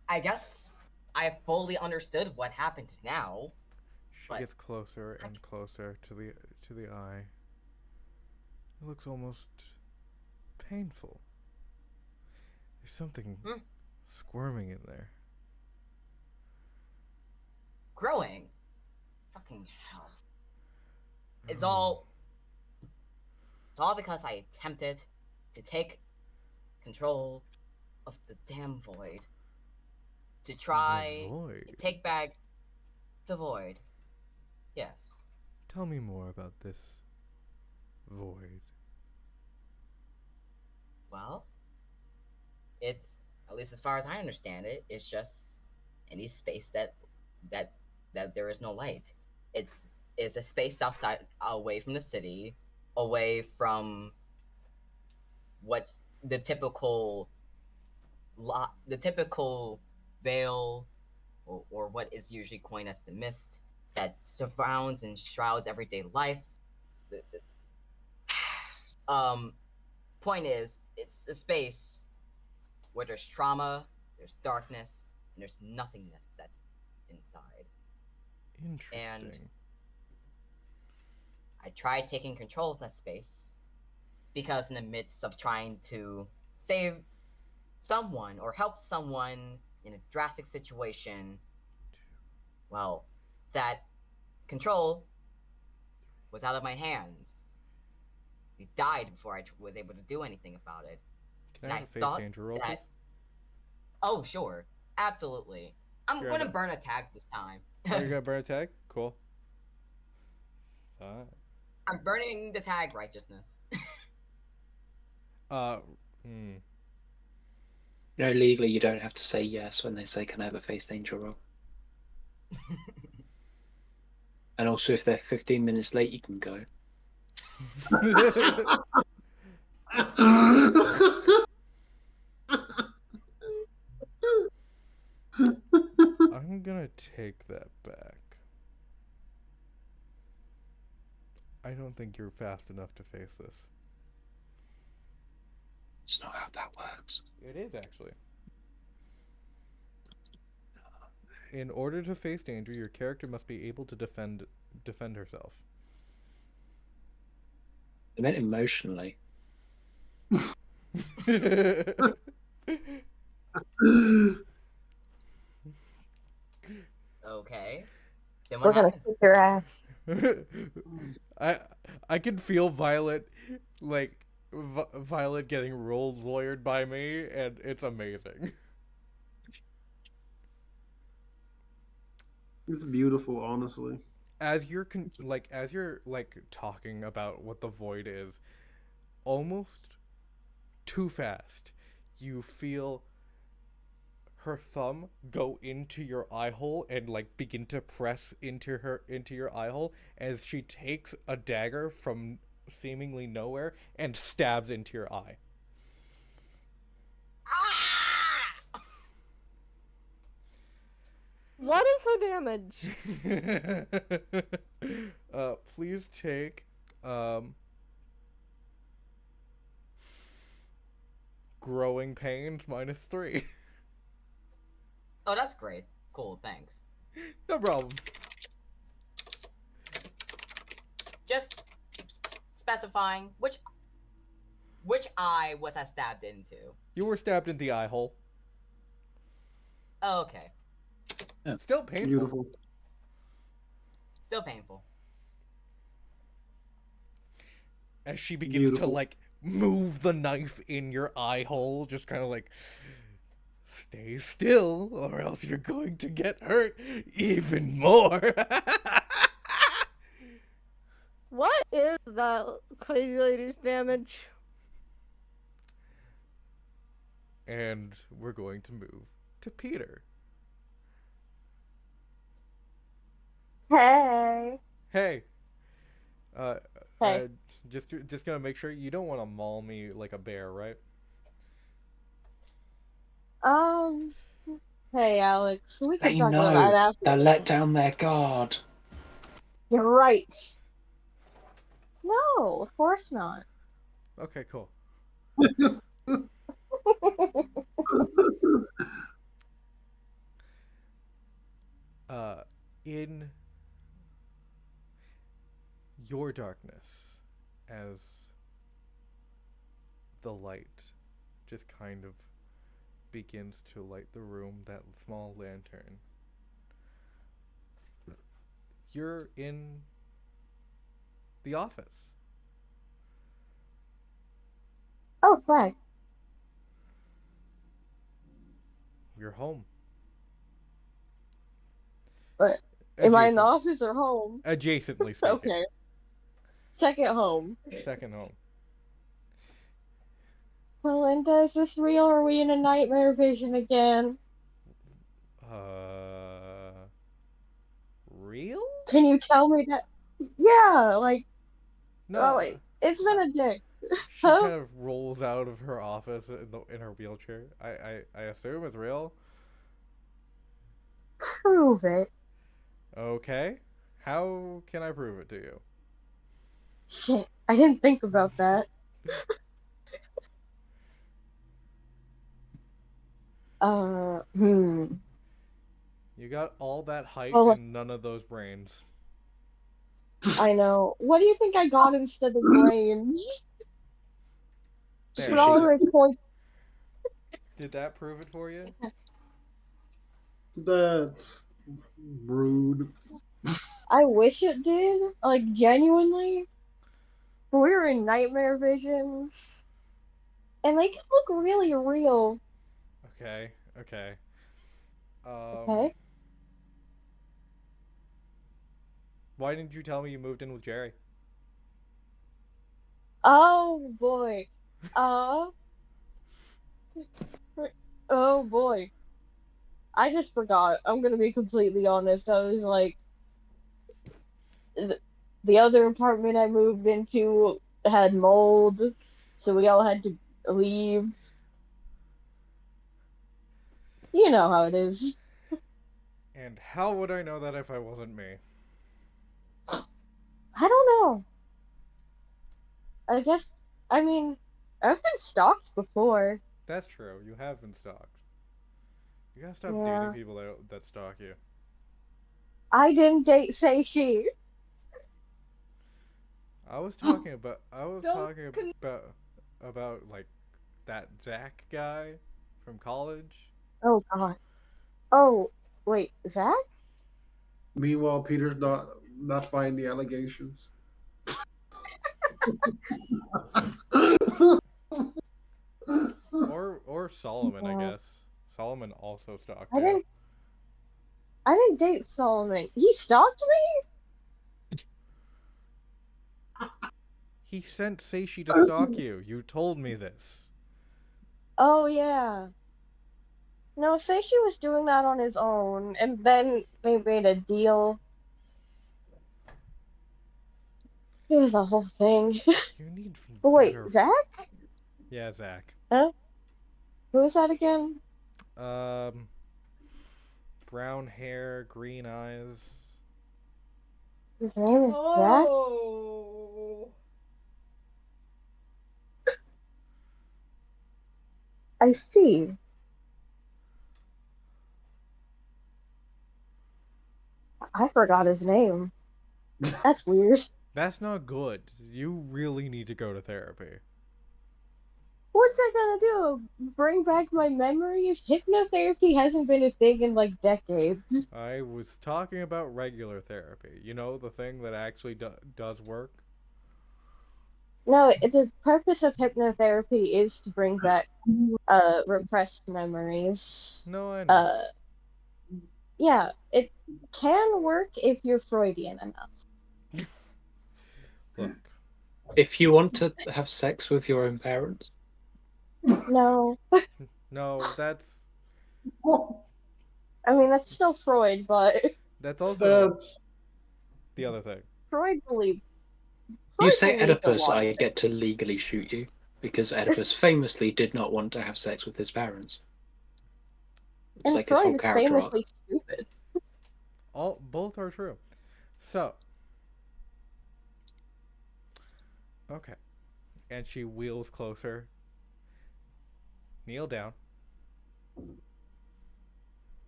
I guess I fully understood what happened now.
She gets closer and closer to the eye. It looks almost painful. There's something squirming in there.
Growing? Fucking hell. It's
Oh.
all because I attempted to take control of the damn void. To try
The void.
to take back the void. Yes.
Tell me more about this void.
Well, it's, at least as far as I understand it, it's just any space that there is no light. It's a space outside, away from the city, away from what the typical veil, or what is usually coined as the mist that surrounds and shrouds everyday life. Point is, it's a space where there's trauma, there's darkness, and there's nothingness that's inside.
Interesting.
And I tried taking control of that space because in the midst of trying to save someone or help someone in a drastic situation, well, that control was out of my hands. He died before I was able to do anything about it.
Can I have a face danger roll, please?
Oh, sure. Absolutely. I'm going to burn a tag this time.
Oh, you're gonna burn a tag? Cool. Fine.
I'm burning the tag righteousness.
No, legally you don't have to say yes when they say, can I have a face danger roll? And also, if they're 15 minutes late, you can go.
I'm gonna take that back. I don't think you're fast enough to face this.
It's not how that works.
It is, actually. In order to face danger, your character must be able to defend herself.
I meant emotionally.
Okay. Then
We're
what
gonna
happens?
kick your ass.
I can feel Violet, like, Violet getting lawyered by me, and it's amazing.
It's beautiful, honestly.
As you're talking about what the void is, almost too fast, you feel her thumb go into your eye hole and like begin to press into your eye hole as she takes a dagger from seemingly nowhere and stabs into your eye.
What is her damage?
Please take Um, growing pains -3.
Oh, that's great. Cool, thanks.
No problem.
Just specifying which eye was I stabbed into.
You were stabbed in the eye hole.
Oh, okay.
Still painful.
Beautiful.
Still painful.
As she begins to
Beautiful.
like move the knife in your eye hole, just kind of like, stay still, or else you're going to get hurt even more.
What is that crazy lady's damage?
And we're going to move to Peter.
Hey.
Hey.
Hey.
Just gonna make sure you don't want to maul me like a bear, right?
Um. Hey, Alex. We can
They
talk about that
know.
after.
They'll let down their guard.
You're right. No, of course not.
Okay, cool. In your darkness, as the light just kind of begins to light the room, that small lantern, you're in the office.
Oh, flag.
You're home.
But am I in the office or home?
Adjacently speaking.
Okay. Second home.
Second home.
Melinda, is this real or are we in a nightmare vision again?
Real?
Can you tell me that? Yeah, like,
No.
oh wait, it's been a day.
She
Huh?
kind of rolls out of her office in her wheelchair. I assume it's real.
Prove it.
Okay. How can I prove it to you?
Shit, I didn't think about that.
You got all that height
Well,
and none of those brains.
I know. What do you think I got instead of brains?
There,
But all my points.
did that prove it for you?
That's rude.
I wish it did. Like, genuinely. We were in nightmare visions. And they can look really real.
Okay.
Okay?
Why didn't you tell me you moved in with Jerry?
Oh boy. Oh boy. I just forgot. I'm gonna be completely honest. I was like, the other apartment I moved into had mold, so we all had to leave. You know how it is.
And how would I know that if I wasn't me?
I don't know. I guess, I mean, I've been stalked before.
That's true. You have been stalked. You gotta stop
Yeah.
dating people that stalk you.
I didn't date say she.
I was talking about
Don't
about like that Zach guy from college.
Oh god. Oh, wait, Zach?
Meanwhile, Peter's not finding the allegations.
Or Solomon, I
Yeah.
guess. Solomon also stalked
I
you.
didn't date Solomon. He stalked me?
He sent Seishi to stalk you. You told me this.
Oh yeah. No, say she was doing that on his own, and then they made a deal. It was the whole thing.
You need
But wait,
better.
Zach?
Yeah, Zach.
Huh? Who is that again?
Brown hair, green eyes.
His name is Jack?
Oh.
I see. I forgot his name. That's weird.
That's not good. You really need to go to therapy.
What's that gonna do? Bring back my memories? Hypnotherapy hasn't been a thing in like decades.
I was talking about regular therapy. You know, the thing that actually does work?
No, the purpose of hypnotherapy is to bring back repressed memories.
No, I know.
Yeah, it can work if you're Freudian enough.
Look,
If you want to have sex with your own parents,
No,
no, that's
I mean that's still Freud, but
also
That's
the other thing.
Freud believed.
you
Freud
say
believed a
Oedipus,
lot of
I
things.
get to legally shoot you because Oedipus famously did not want to have sex with his parents. It's
And
like his
Freud
whole
is
character arc.
famously stupid.
Both are true. So, okay. And she wheels closer. Kneel down.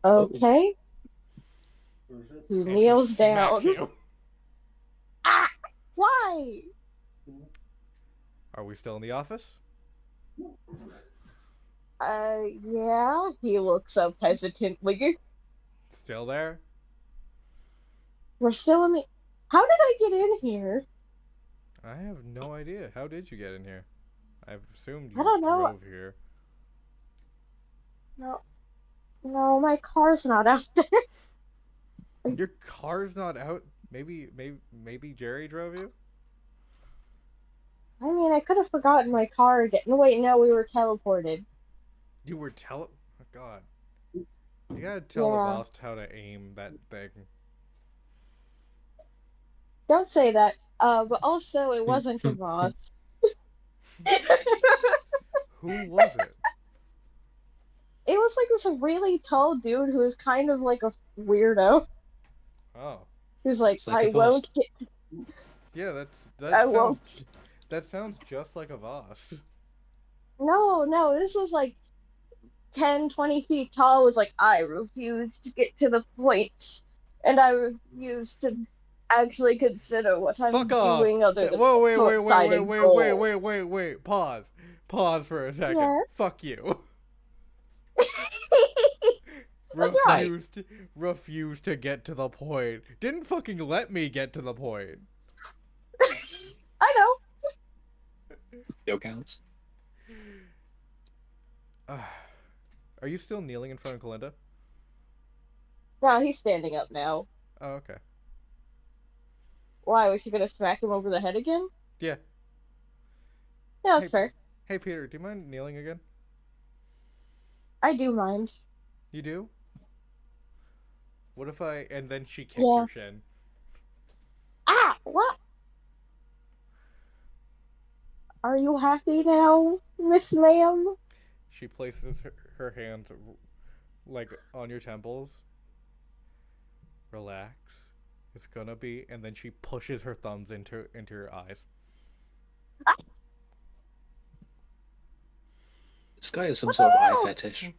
Okay, he
And
kneels
she
down.
smacks you.
Ah! Why?
Are we still in the office?
Yeah. He looks up hesitantly.
Still there?
We're still in the. How did I get in here?
I have no idea. How did you get in here? I've assumed
I
you
don't know.
drove here.
No, no, my car's not out there.
Your car's not out. Maybe Jerry drove you.
I mean, I could have forgotten my car again. No, wait, no, we were teleported.
You were Oh God. You gotta tell the
Yeah.
boss how to aim that thing.
Don't say that. But also, it wasn't a boss.
Who was it?
It was like this really tall dude who was kind of like a weirdo.
Oh.
Who's like,
It's like
I
a
won't
Vost.
get.
Yeah,
I won't.
that sounds just like a Voss.
No, this was like 10, 20 feet tall. Was like, I refuse to get to the point, and I refuse to actually consider what I'm
Fuck off!
doing other than
Whoa, wait,
short-sighted goal.
wait. Pause for a second.
Yeah.
Fuck you.
That's right.
Refused to get to the point. Didn't fucking let me get to the point.
I know.
Still counts.
Are you still kneeling in front of Kalinda?
No, he's standing up now.
Oh, okay.
Why, was she gonna smack him over the head again?
Yeah.
Yeah, that's
Hey.
fair.
Hey, Peter, do you mind kneeling again?
I do mind.
You do? What if and then she kicks
Yeah.
your shin?
Ah! What? Are you happy now, Miss Ma'am?
She places her hands, like, on your temples. Relax. It's gonna be... And then she pushes her thumbs into your eyes.
Ah!
This guy has some sort of eye fetish.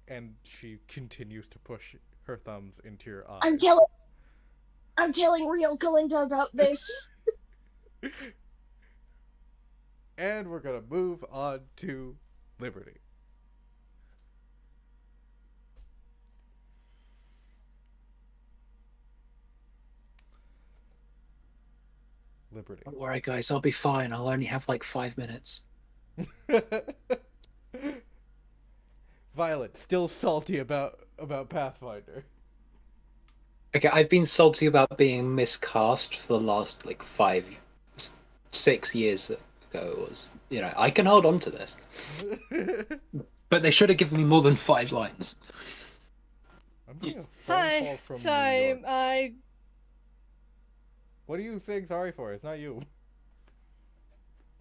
And she continues to push her thumbs into your eyes.
I'm telling real Kalinda about this.
And we're gonna move on to Liberty. Liberty.
Don't worry, guys. I'll be fine. I'll only have like 5 minutes.
Violet, still salty about Pathfinder.
Okay, I've been salty about being miscast for the last like 6 years ago. Was I can hold on to this, but they should have given me more than 5 lines.
I'm getting a phone call
Hi,
from New
sorry,
York. What are you saying sorry for? It's not you.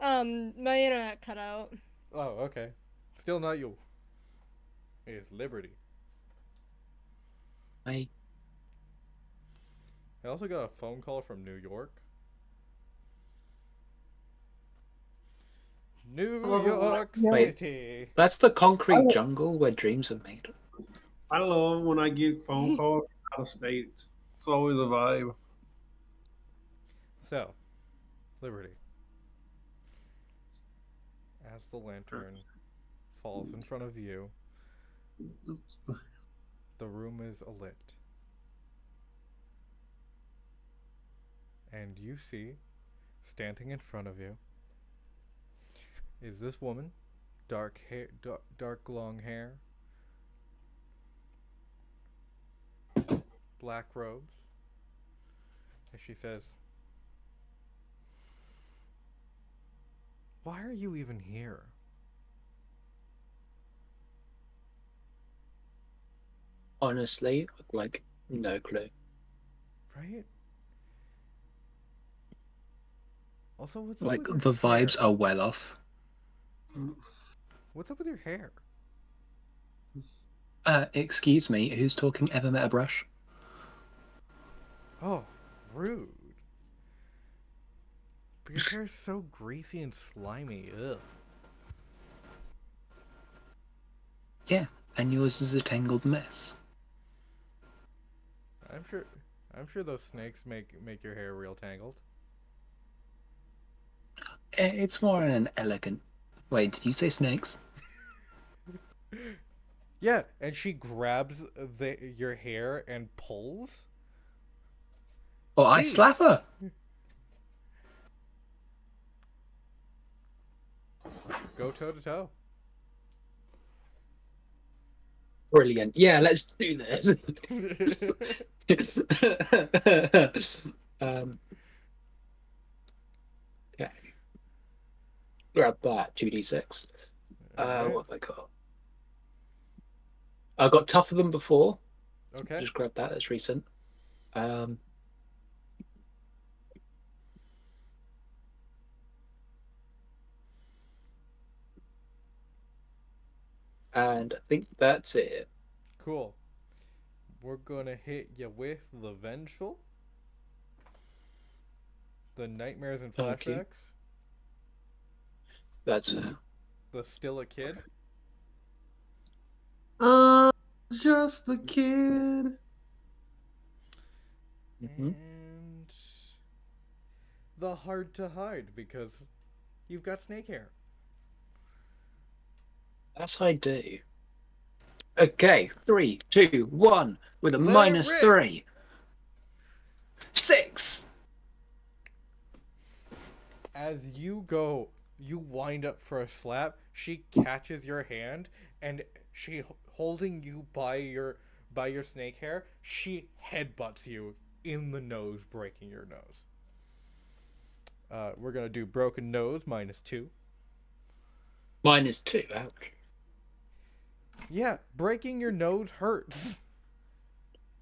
my internet cut out.
Oh, okay. Still not you. It's Liberty.
I
I also got a phone call from New York. New
love it when
York
Wait.
City.
That's the concrete jungle where dreams are made.
I love when I get phone calls out of state. It's always a vibe.
So, Liberty. As the lantern falls in front of you, the room is alit. And you see, standing in front of you, is this woman, dark hair, dark long hair, black robes, and she says, "Why are you even here?"
Honestly, like, no clue.
Right? Also, what's up
Like,
with your
the vibes
hair?
are well off.
What's up with your hair?
Excuse me, who's talking ever met a brush?
Oh, rude. But your hair's so greasy and slimy. Ugh.
Yeah, and yours is a tangled mess.
I'm sure those snakes make your hair real tangled.
It's more an elegant... Wait, did you say snakes?
Yeah, and she grabs your hair and pulls.
Oh, I slap
Please.
her!
Go toe to toe.
Brilliant. Yeah, let's do this. Okay. Grab that, 2d6.
Alright.
What have I got? I got tougher than before.
Okay.
Just grab that, that's recent. And I think that's it.
Cool. We're gonna hit you with the vengeful, the nightmares and flashbacks,
Okay. That's
the still a kid,
Just a kid.
Mhm.
and the hard to hide because you've got snake hair.
That's I do. Okay, 3, 2, 1, with a
Let it
minus
rip.
3. 6!
As you wind up for a slap, she catches your hand and she holding you by your snake hair, she headbutts you in the nose, breaking your nose. We're gonna do broken nose -2.
Minus 2, ouch.
Yeah, breaking your nose hurts.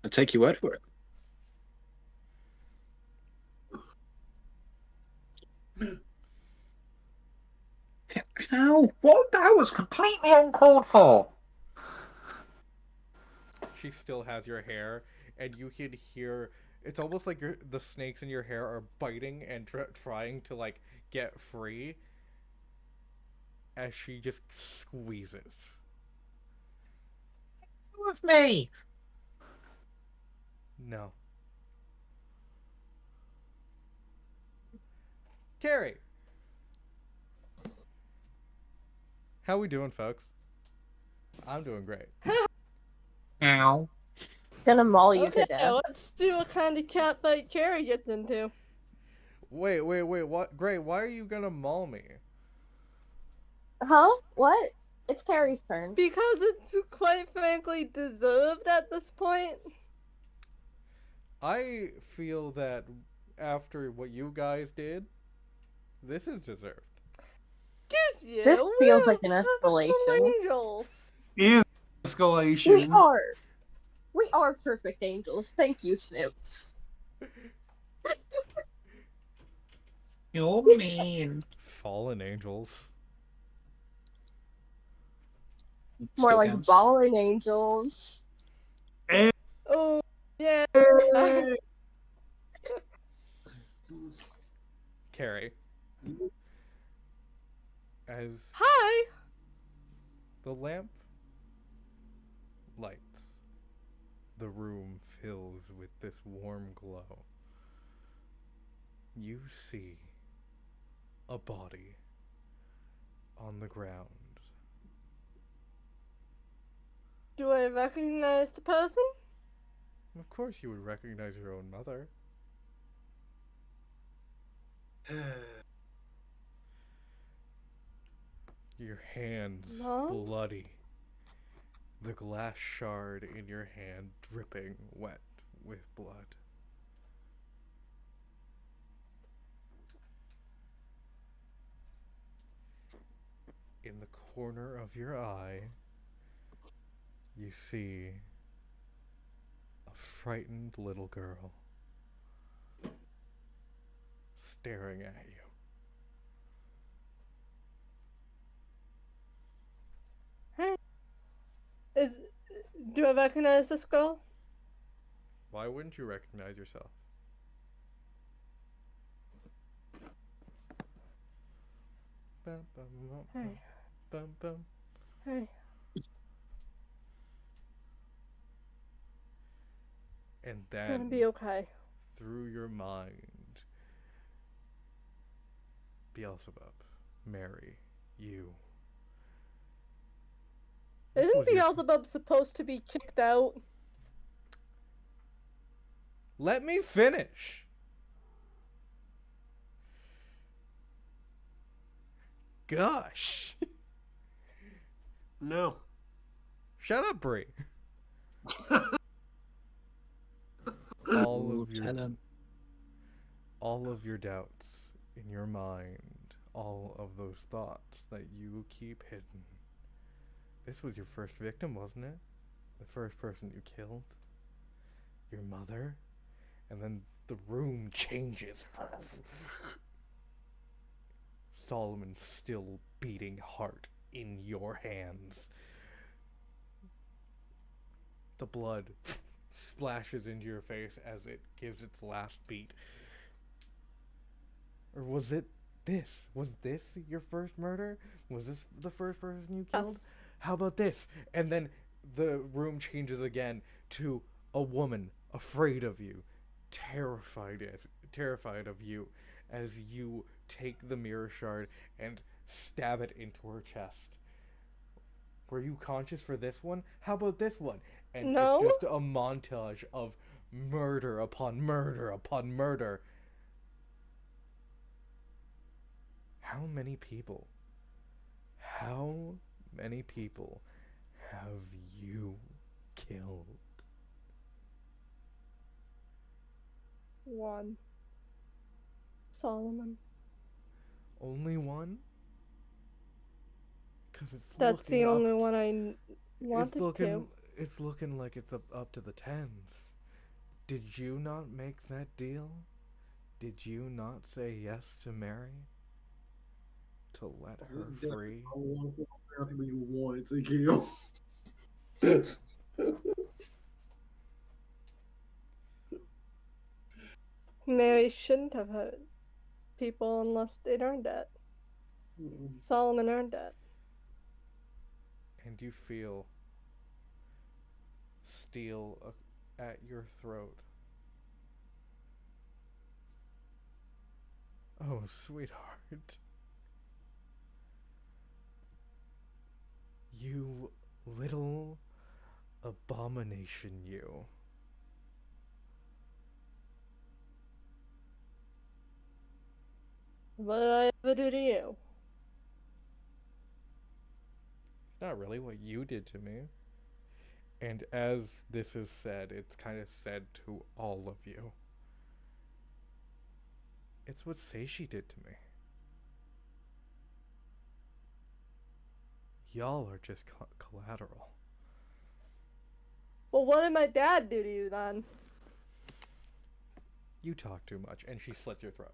I'll take your word for it. How? What? That was completely uncalled for.
She still has your hair, and you can hear. It's almost like the snakes in your hair are biting and trying to like get free. As she just squeezes.
With me.
No. Carrie. How we doing, folks? I'm doing great.
Ow.
Gonna maul you
Okay,
to death.
let's see what kind of cat fight Carrie gets into.
Wait, what? Great, why are you gonna maul me?
Huh? What? It's Carrie's turn.
Because it's quite frankly deserved at this point.
I feel that after what you guys did, this is deserved.
Kiss you.
This feels
We're
like an
perfect
escalation.
angels.
Is
We
escalation.
are. We are perfect angels. Thank you, Snips.
You're mean.
Fallen angels.
More
Still
like
counts.
balling angels.
Oh, yeah.
Hey!
Carrie. As
Hi.
the lamp lights, the room fills with this warm glow. You see a body on the ground.
Do I recognize the person?
Of course, you would recognize your own mother. Your hands
Mom?
bloody. The glass shard in your hand dripping wet with blood. In the corner of your eye, you see a frightened little girl staring at you.
Hey. Do I recognize this girl?
Why wouldn't you recognize yourself? Bum, bum, bum,
Hey.
bum, bum.
Hey.
And
It's gonna
then,
be okay.
through your mind, Beelzebub, Mary, you. This
Isn't
was your-
Beelzebub supposed to be kicked out?
Let me finish! Gosh!
No.
Shut up, Brie. all of your doubts in your mind, all of those thoughts that you keep hidden. This was your first victim, wasn't it? The first person you killed? Your mother? And then the room changes. Solomon's still beating heart in your hands. The blood splashes into your face as it gives its last beat. Or was it this? Was this your first murder? Was this the first person you killed?
Yes.
How about this? And then the room changes again to a woman afraid of you, terrified of you, as you take the mirror shard and stab it into her chest. Were you conscious for this one? How about this one? And
No.
it's just a montage of murder upon murder upon murder. How many people have you killed?
One. Solomon.
Only one? Because it's
That's
looking
the
up
only one I wanted to.
It's looking like it's up to the tens. Did you not make that deal? Did you not say yes to Mary? To let her free?
I think you wanted to kill.
Mary shouldn't have hurt people unless they'd earned it. Solomon earned it.
And you feel steel at your throat. Oh, sweetheart. You little abomination, you.
What did I ever do to you?
It's not really what you did to me. And as this is said, it's kind of said to all of you. It's what Seishi did to me. Y'all are just collateral.
Well, what did my dad do to you then?
You talk too much, and she slits your throat.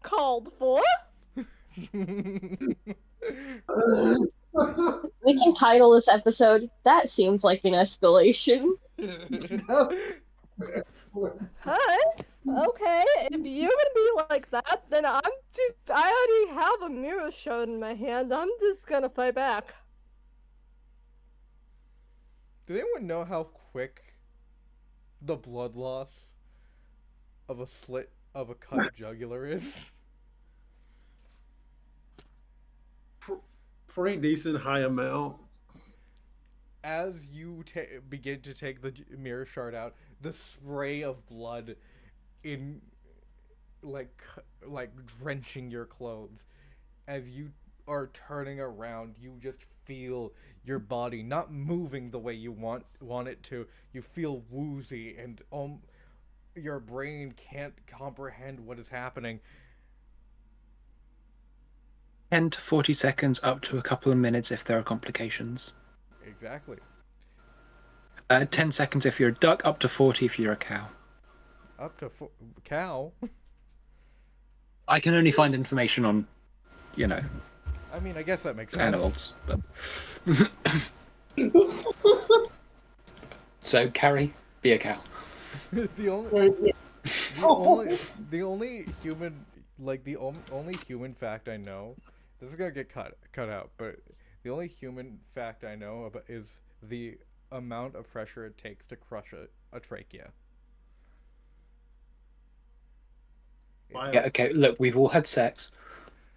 Called for?
We can title this episode, That Seems Like an Escalation.
Hi. Okay, if you're gonna be like that, then I already have a mirror shard in my hand. I'm just gonna fight back.
Does anyone know how quick the blood loss of a slit of a cut jugular is?
Pretty decent high amount.
As you begin to take the mirror shard out, the spray of blood in like drenching your clothes. As you are turning around, you just feel your body not moving the way you want it to. You feel woozy, and your brain can't comprehend what is happening.
10 to 40 seconds, up to a couple of minutes if there are complications.
Exactly.
10 seconds if you're a duck, up to 40 if you're a cow.
Up to cow.
I can only find information on,
I mean, I guess that makes sense.
animals. But... So, Carrie, be a cow.
the only human, like the only human fact I know, this is gonna get cut out, but the only human fact I know about is the amount of pressure it takes to crush a trachea.
Yeah, okay, look, we've all had sex.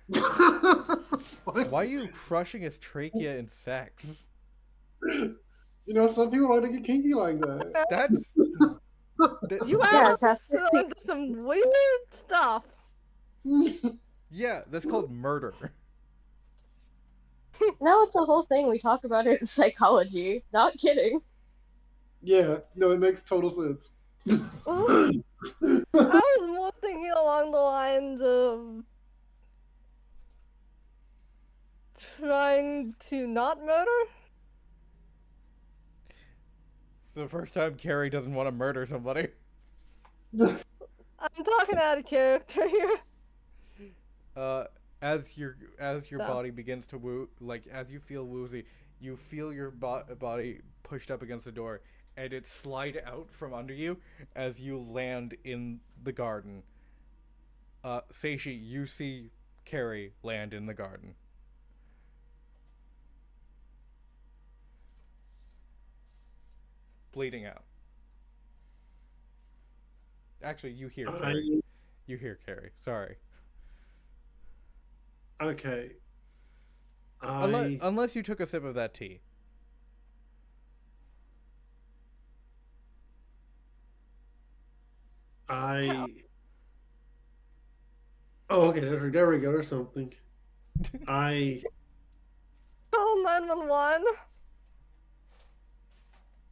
Why are you crushing his trachea in sex?
Some people like to get kinky like that.
That's
You
Yeah,
asked
that's
us
the
into some weird stuff.
yeah, that's called murder.
No, it's a whole thing. We talk about it in psychology. Not kidding.
Yeah, no, it makes total sense.
I was more thinking along the lines of trying to not murder.
The first time Carrie doesn't want to murder somebody.
I'm talking out of character here.
As your
So.
body begins to as you feel woozy, you feel your body pushed up against the door, and it slide out from under you as you land in the garden. Seishi, you see Carrie land in the garden. Bleeding out. Actually, you hear Carrie. You hear Carrie. Sorry.
Okay.
Unless you took a sip of that tea.
Oh, okay. There we go. There's something. I
Call 911.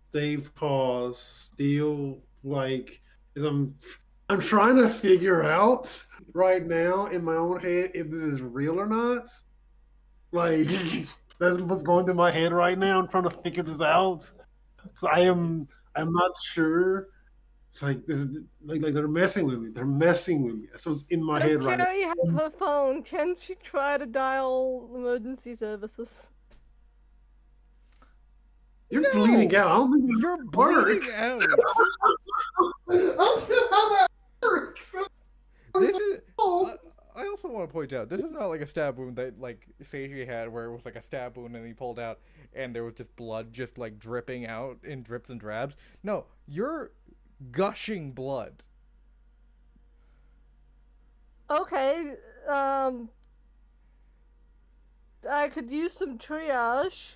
Stay pause. Still like as I'm trying to figure out right now in my own head if this is real or not. Like that's what's going through my head right now. I'm trying to figure this out. I'm not sure. It's like this is like they're messing with me. They're messing with me. That's what's in my head right now.
Carrie has her phone. Can she try to dial emergency services?
You're bleeding out. I don't think that
You're bleeding
works.
out.
I don't know how that works.
This is. I also want to point out this is not like a stab wound that like Seiji had, where it was like a stab wound and he pulled out and there was just blood just like dripping out in drips and drabs. No, you're gushing blood.
Okay, I could use some triage,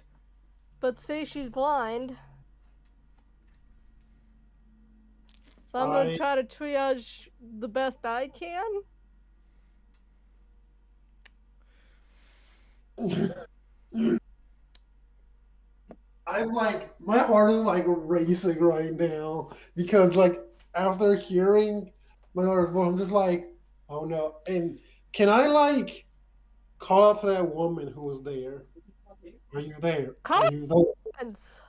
but say she's blind. So I'm gonna try to triage the best I can.
I'm like, my heart is like racing right now because like after hearing my daughter's voice, I'm just like, oh no. And can I like call out to that woman who was there? Are you there?
Call
Are you there?
ambulance.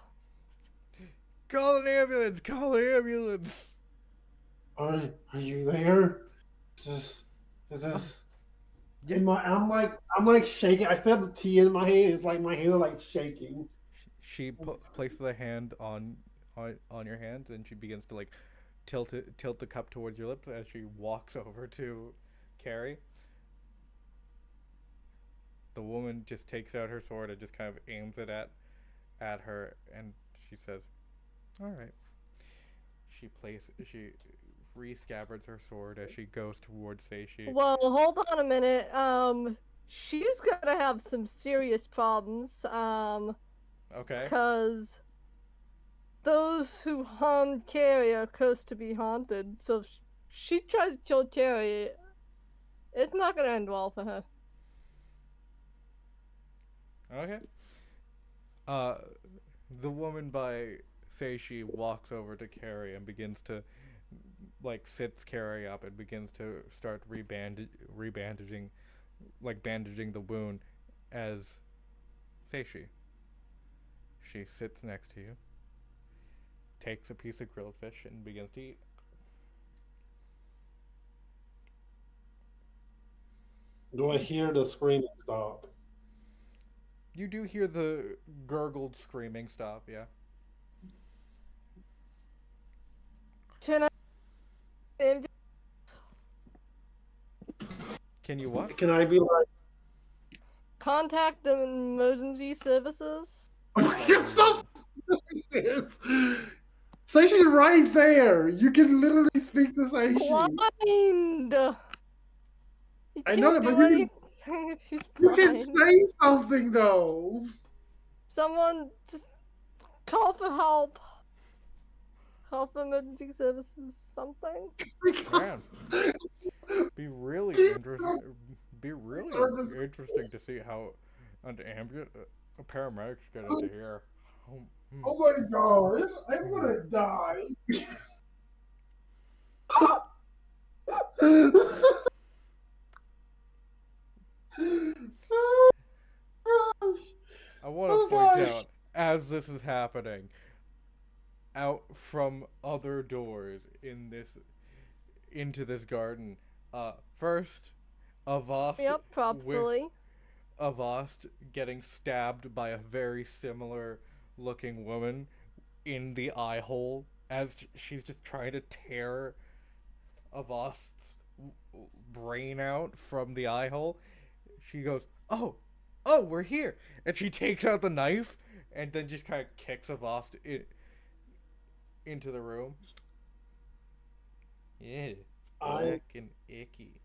Call an ambulance! Call an ambulance!
Are you there? Is this
Yeah.
I'm like shaking. I still have the tea in my hand. It's like my hands are like shaking.
She places a hand on your hand and she begins to like tilt the cup towards your lips as she walks over to Carrie. The woman just takes out her sword and just kind of aims it at her, and she says, "All right." She re-scabbards her sword as she goes towards Seishi.
Well, hold on a minute. She's gonna have some serious problems.
Okay.
Because those who harm Carrie are cursed to be haunted. So if she tries to kill Carrie, it's not gonna end well for her.
Okay. Uh, the woman by Seishi walks over to Carrie and begins to, like, sits Carrie up and begins to start rebandaging, like, bandaging the wound as Seishi. She sits next to you, takes a piece of grilled fish, and begins to eat.
Do I hear the screaming stop?
You do hear the gurgled screaming stop, yeah.
Can I
Can you what?
Can I be like,
contact the emergency services?
stop this? Say she's right there. You can literally speak to Seishi.
Blind! You
I know
can't
that, but
do
you
anything if he's
you can
blind.
say something though.
Someone just call for help. Call for emergency services, something.
Man, be really interesting. Be really interesting to see how an ambulance, a paramedics get into here. Oh,
Oh my gosh, I'm gonna die.
I want to
Oh
point
gosh.
out, as this is happening, out from other doors into this garden. First, Avast.
Yep, probably.
Avast getting stabbed by a very similar looking woman in the eye hole as she's just trying to tear Avast's brain out from the eye hole. She goes, "Oh, we're here," and she takes out the knife and then just kind of kicks Avast into the room. Yeah, it's black and icky.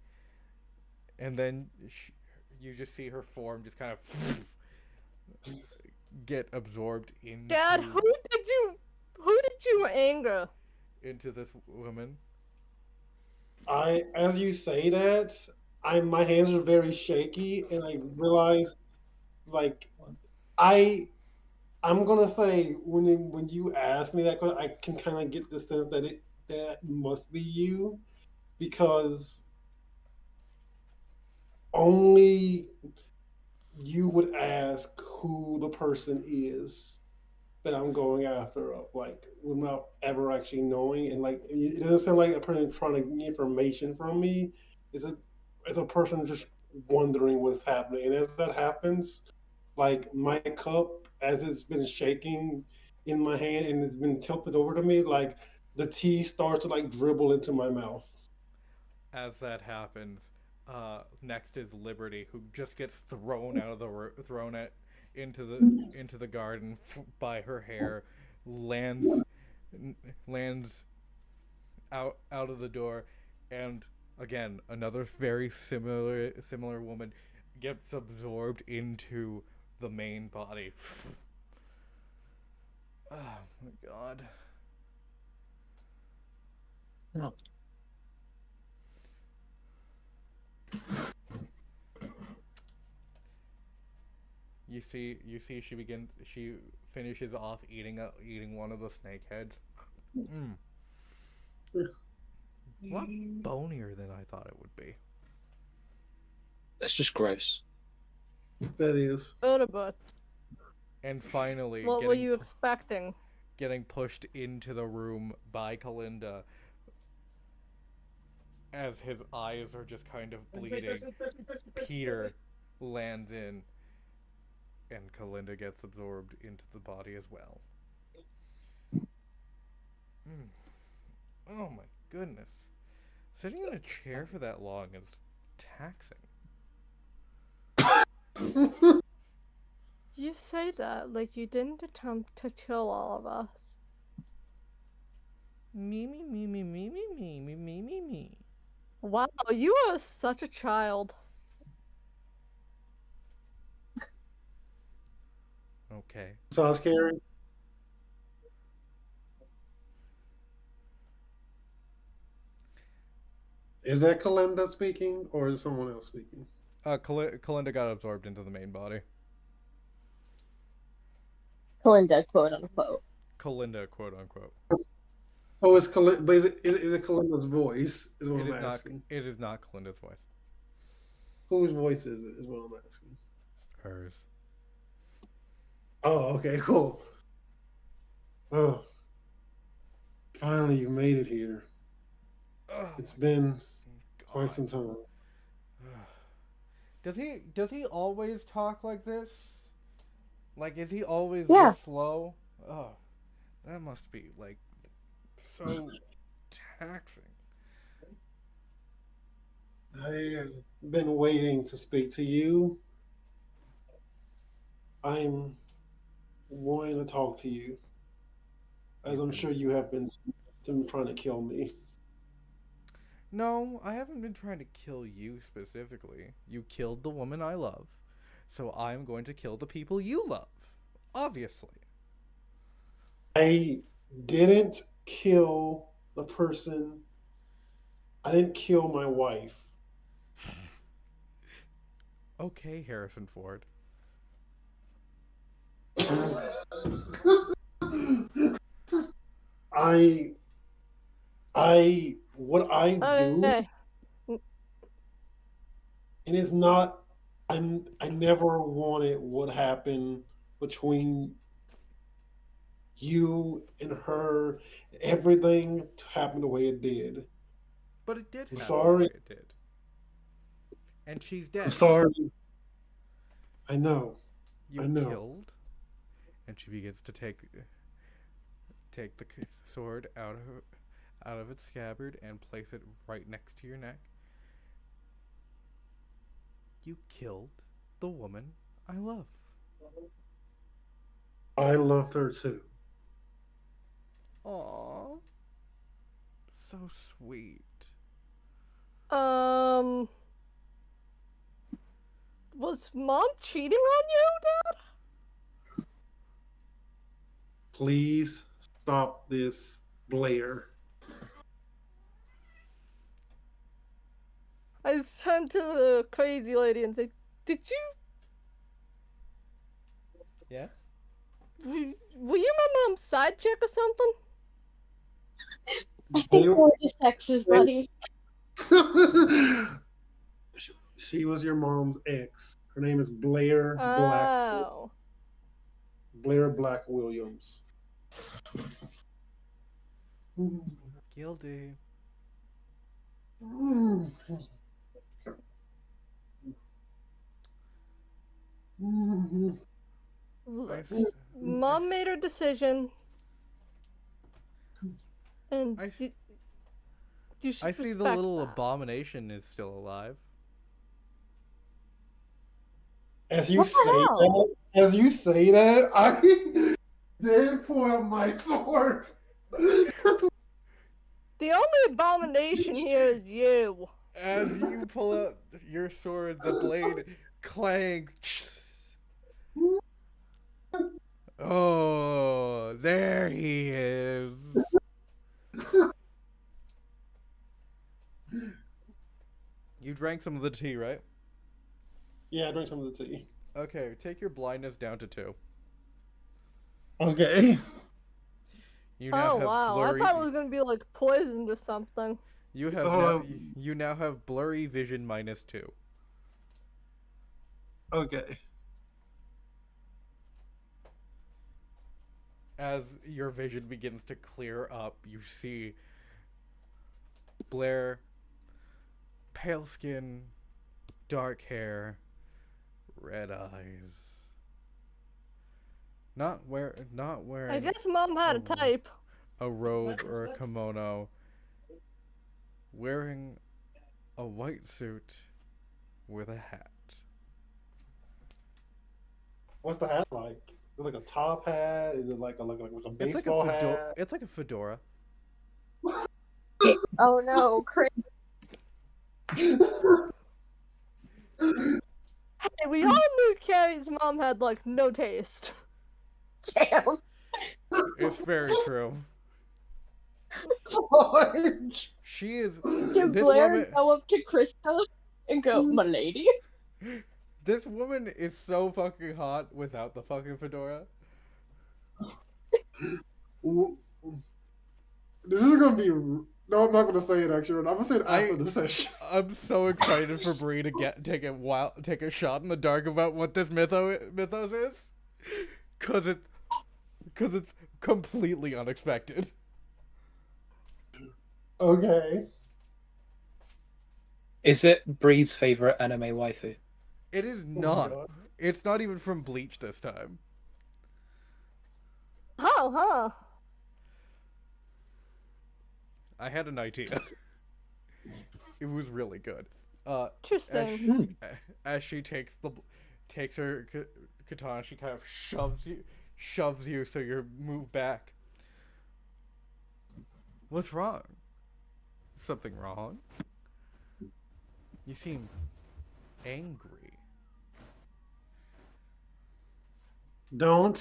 And then you just see her form just kind of get absorbed into
Dad, who did you anger?
into this woman.
As you say that, my hands are very shaky, and I realize, like, I'm gonna say when you ask me that question, I can kind of get the sense that that must be you, because only you would ask who the person is that I'm going after, like, without ever actually knowing. And like, it doesn't sound like a person trying to get information from me. It's a person just wondering what's happening. And as that happens, like, my cup, as it's been shaking in my hand and it's been tilted over to me, like, the tea starts to like dribble into my mouth.
As that happens, next is Liberty, who just gets thrown out of the into the garden by her hair, lands lands out of the door, and again another very similar woman gets absorbed into the main body. Oh my god.
No.
You see she finishes off eating one of the snake heads. Mm. A lot bonier than I thought it would be.
That's just gross.
That is.
But
And finally,
what were you expecting?
getting pushed into the room by Kalinda as his eyes are just kind of bleeding. Peter lands in, and Kalinda gets absorbed into the body as well. Oh my goodness. Sitting in a chair for that long is taxing.
You say that like you didn't attempt to kill all of us.
Me, me, me, me, me, me, me, me, me, me, me.
Wow, you are such a child.
Okay.
Sounds scary. Is that Kalinda speaking, or is someone else speaking?
Kalinda got absorbed into the main body.
Kalinda, quote unquote.
Kalinda, quote unquote.
Oh, it's Kalinda, but is it Kalinda's voice? Is what
It
I'm
is not.
asking.
It is not Kalinda's voice.
Whose voice is it? Is what I'm asking.
Hers.
Oh, okay, cool. Oh, finally you made it here.
Oh
It's
my
been quite
God.
some time.
Does he always talk like this? Like, is he always
Yeah.
this slow? Oh, that must be like so taxing.
I have been waiting to speak to you. I'm wanting to talk to you, as
You've
I'm
been.
sure you have been trying to kill me.
No, I haven't been trying to kill you specifically. You killed the woman I love, so I'm going to kill the people you love. Obviously.
I didn't kill the person. I didn't kill my wife.
Okay, Harrison Ford.
I what I do,
Okay.
and it's not. I never wanted what happened between you and her, everything to happen the way it did.
But it did
I'm
happen the way
sorry.
it did. And she's
I'm
dead.
sorry. I know. I
You
know.
killed. And she begins to take the sword out of its scabbard and place it right next to your neck. You killed the woman I love.
I loved her too.
Aww. So sweet.
Was Mom cheating on you, Dad?
Please stop this, Blair.
I just turned to the crazy lady and said, "Did you?
Yes?
Were you my mom's side chick or something?"
I think we're just exes, buddy.
She was your mom's ex. Her name is Blair Black.
Oh.
Blair Black Williams.
Guilty.
Look, Mom made her decision, and
I,
you should
I see
respect
the little
that.
abomination is still alive.
As you
What the
say
hell?
that, I then pull out my sword.
The only abomination here is you.
As you pull out your sword, the blade clangs. Oh, there he is. You drank some of the tea, right?
Yeah, I drank some of the tea.
Okay, take your blindness down to 2.
Okay.
You now
Oh
have
wow,
blurry.
I thought it was gonna be like poisoned or something.
You have you now have blurry vision -2.
Okay.
As your vision begins to clear up, you see Blair, pale skin, dark hair, red eyes. Not wearing
I guess Mom had a type.
a robe or a kimono, wearing a white suit with a hat.
What's the hat like? Is it like a top hat? Is it like a
It's like a
baseball
fedora.
hat?
It's like a fedora.
Oh no, Chris.
Hey, we all knew Carrie's mom had like no taste.
Damn.
It's very true.
George.
She is.
Can
This
Blair
woman.
go up to Krista and go, "My lady"?
This woman is so fucking hot without the fucking fedora.
This is gonna be. No, I'm not gonna say it actually. I'm gonna say it after the session.
I'm so excited for Bree to take a shot in the dark about what this mythos is, cause it's completely unexpected.
Okay.
Is it Bree's favorite anime waifu?
It is
Oh my
not.
God.
It's not even from Bleach this time.
Oh, huh.
I had an idea. It was really good.
Interesting.
As she takes her katana, she kind of shoves you so you move back. What's wrong? Something wrong? You seem angry.
Don't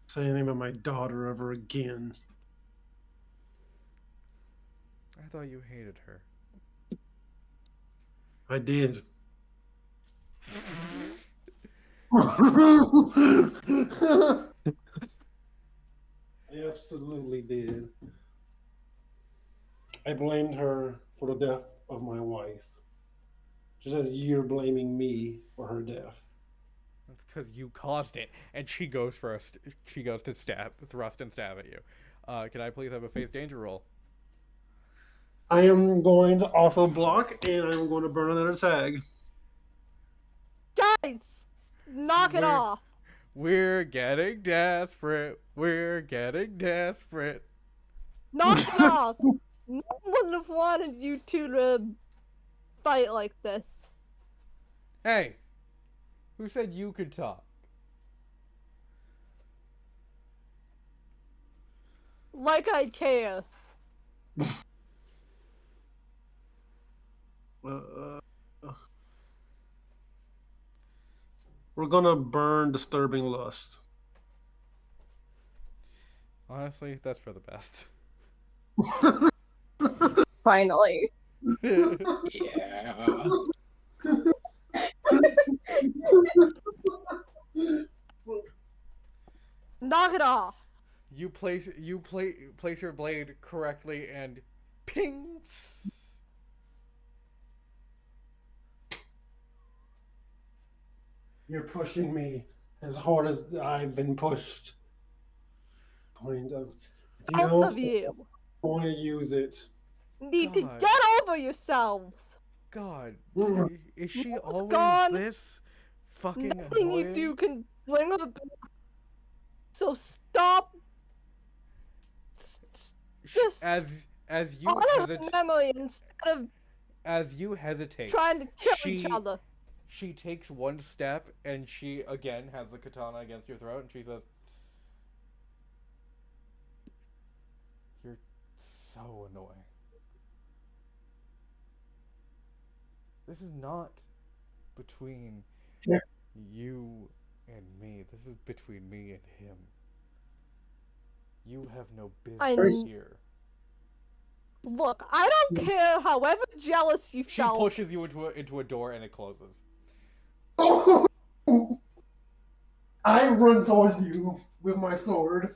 say anything about my daughter ever again.
I thought you hated her.
I did. I absolutely did. I blamed her for the death of my wife, just as you're blaming me for her death.
That's because you caused it, and she goes first. She goes to thrust and stab at you. Can I please have a face danger roll?
I am going to also block, and I'm going to burn another tag.
Guys, knock it
We're-
off.
We're getting desperate. We're getting desperate.
Knock it off. No one would have wanted you two to fight like this.
Hey, who said you could talk?
Like I care.
We're gonna burn disturbing lust.
Honestly, that's for the best.
Finally.
Yeah.
Knock it off.
You place your blade correctly and pings.
You're pushing me as hard as I've been pushed. Point of, if you
Both
don't
of you
I'm going to use it.
need to
God.
get over yourselves.
God,
Mm.
is she
It's
always
gone.
this fucking
Nothing
annoying?
you do can bring her back. So stop. Just
As you
honor her
hesitate,
memory instead of trying to kill each
she-
other.
she takes one step and she again has the katana against your throat and she says, "You're so annoying. This is not between
Yeah.
you and me. This is between me and him. You have no
I
business
kn-
here."
Look, I don't care however jealous you
She
felt.
pushes you into a door and it closes.
I run towards you with my sword.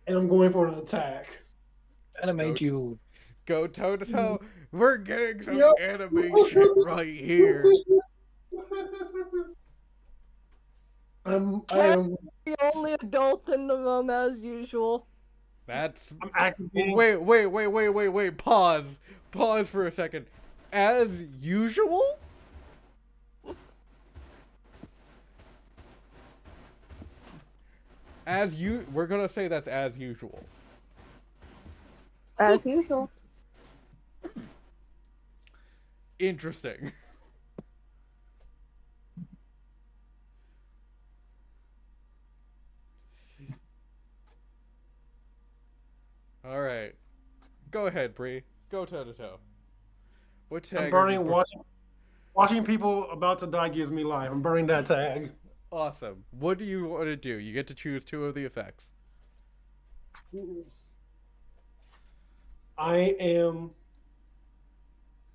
And I'm going for an attack.
Anime
Goat.
duel.
Go toe to toe. We're getting some
Yep.
anime shit right here.
I am
The only adult in the room as usual.
That's
I'm activating.
wait. Pause for a second. As usual? We're gonna say that's as usual.
As usual.
Interesting. All right. Go ahead, Bree. Go toe to toe. What
I'm
tag are you?
burning watching people about to die gives me life. I'm burning that tag.
Awesome. What do you want to do? You get to choose two of the effects.
I am.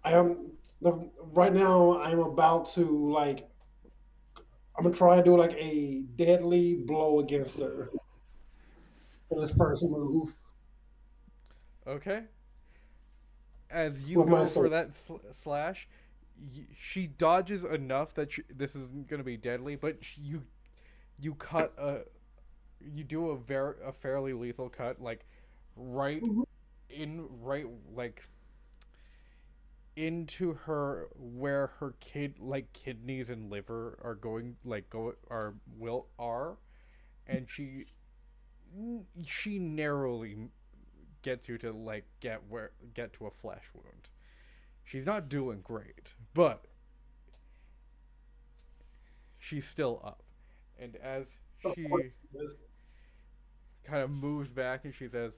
I am. Right now, I'm about to like. I'm gonna try to do like a deadly blow against her. For this person move
Okay. As you
with my
go for
sword.
that slash, she dodges enough that this isn't going to be deadly, but you cut you do a fairly lethal cut, like right
Mhm.
right like into her where her kidneys and liver are going, like go are will are, and she narrowly gets you to like get to a flesh wound. She's not doing great, but she's still up. And as she kind of moves back and she says,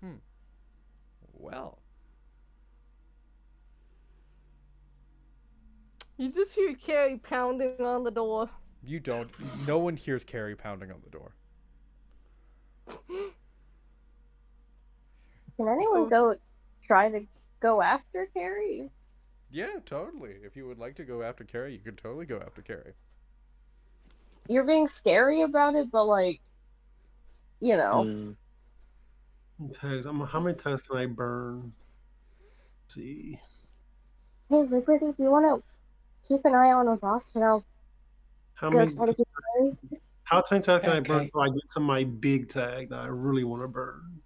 "Hmm. Well,
You just hear Carrie pounding on the door.
you don't. No one hears Carrie pounding on the door."
Can anyone go try to go after Carrie?
Yeah, totally. If you would like to go after Carrie, you could totally go after Carrie.
You're being scary about it, but like, you know.
Mm.
Tags. How many tags can I burn? Let's see.
Hey, Liberty, do you want to keep an eye on a boss and I'll
How
go
many?
try to get Carrie?
How many tags can I burn
Okay.
so I get to my big tag that I really want to burn?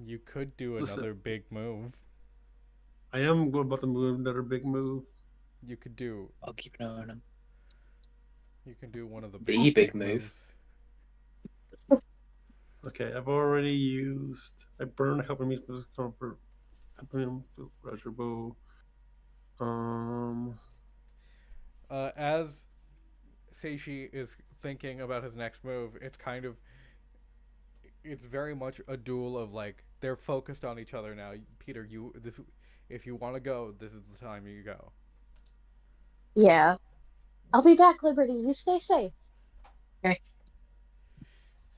You could do
Listen.
another big move.
I am about to move another big move.
You could do.
I'll keep an eye on him.
You can do one of the
The big
moves.
move.
Okay, I've already used. I burned helping me for comfort. Helping him feel pleasurable.
As Seishi is thinking about his next move, it's very much a duel of like they're focused on each other now. Peter, if you want to go, this is the time you go.
Yeah. I'll be back, Liberty. You stay safe.
Okay.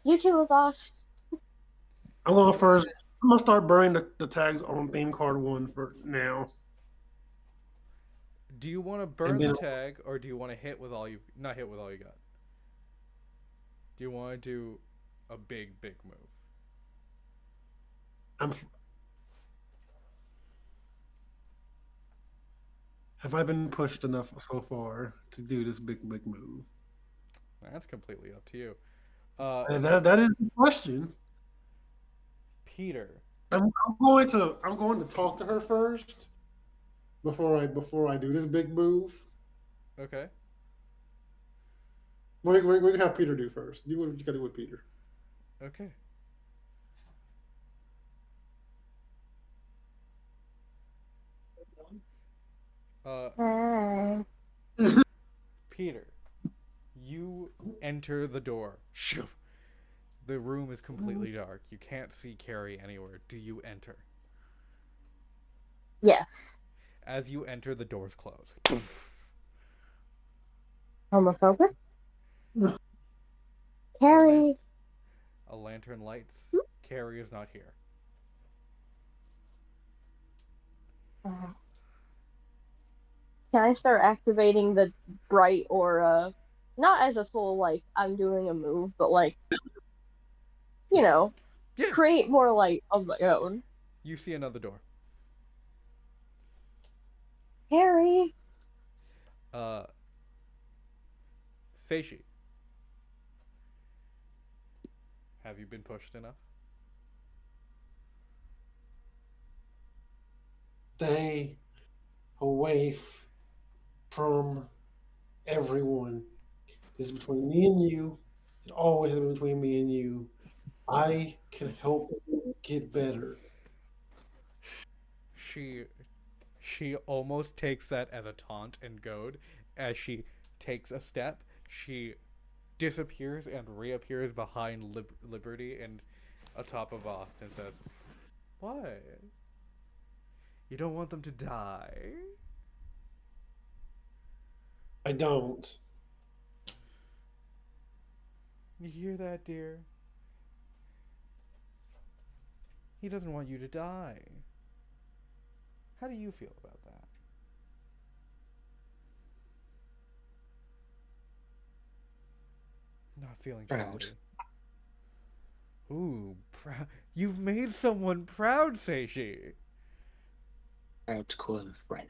You too, boss.
I'm going first. I'm gonna start burning the tags on theme card 1 for now.
Do you want to burn
then-
the tag, or do you want to hit with all you not hit with all you got? Do you want to do a big move?
Have I been pushed enough so far to do this big move?
That's completely up to you.
And that is the question.
Peter.
I'm going to talk to her first before I do this big move.
Okay.
We can have Peter do first. Do what you got to do with Peter.
Okay.
Hey.
Peter, you enter the door. Shoo! The room is completely dark. You can't see Carrie anywhere. Do you enter?
Yes.
As you enter, the doors close.
Homophobic? Carrie.
A lantern lights. Carrie is not here.
Can I start activating the bright aura? Not as a full, like, I'm doing a move, but like, you know,
Yeah.
create more light of my own.
You see another door.
Harry!
Seishi. Have you been pushed enough?
Stay away from everyone. This is between me and you. It always has been between me and you. I can help you get better.
She She almost takes that as a taunt and goad. As she takes a step, she disappears and reappears behind Liberty and atop of Voss and says, "What? You don't want them to die?"
I don't.
You hear that, dear? He doesn't want you to die. How do you feel about that? Not feeling
Proud.
chatty. Ooh, proud. You've made someone proud, Seishi.
Proud to call him a friend.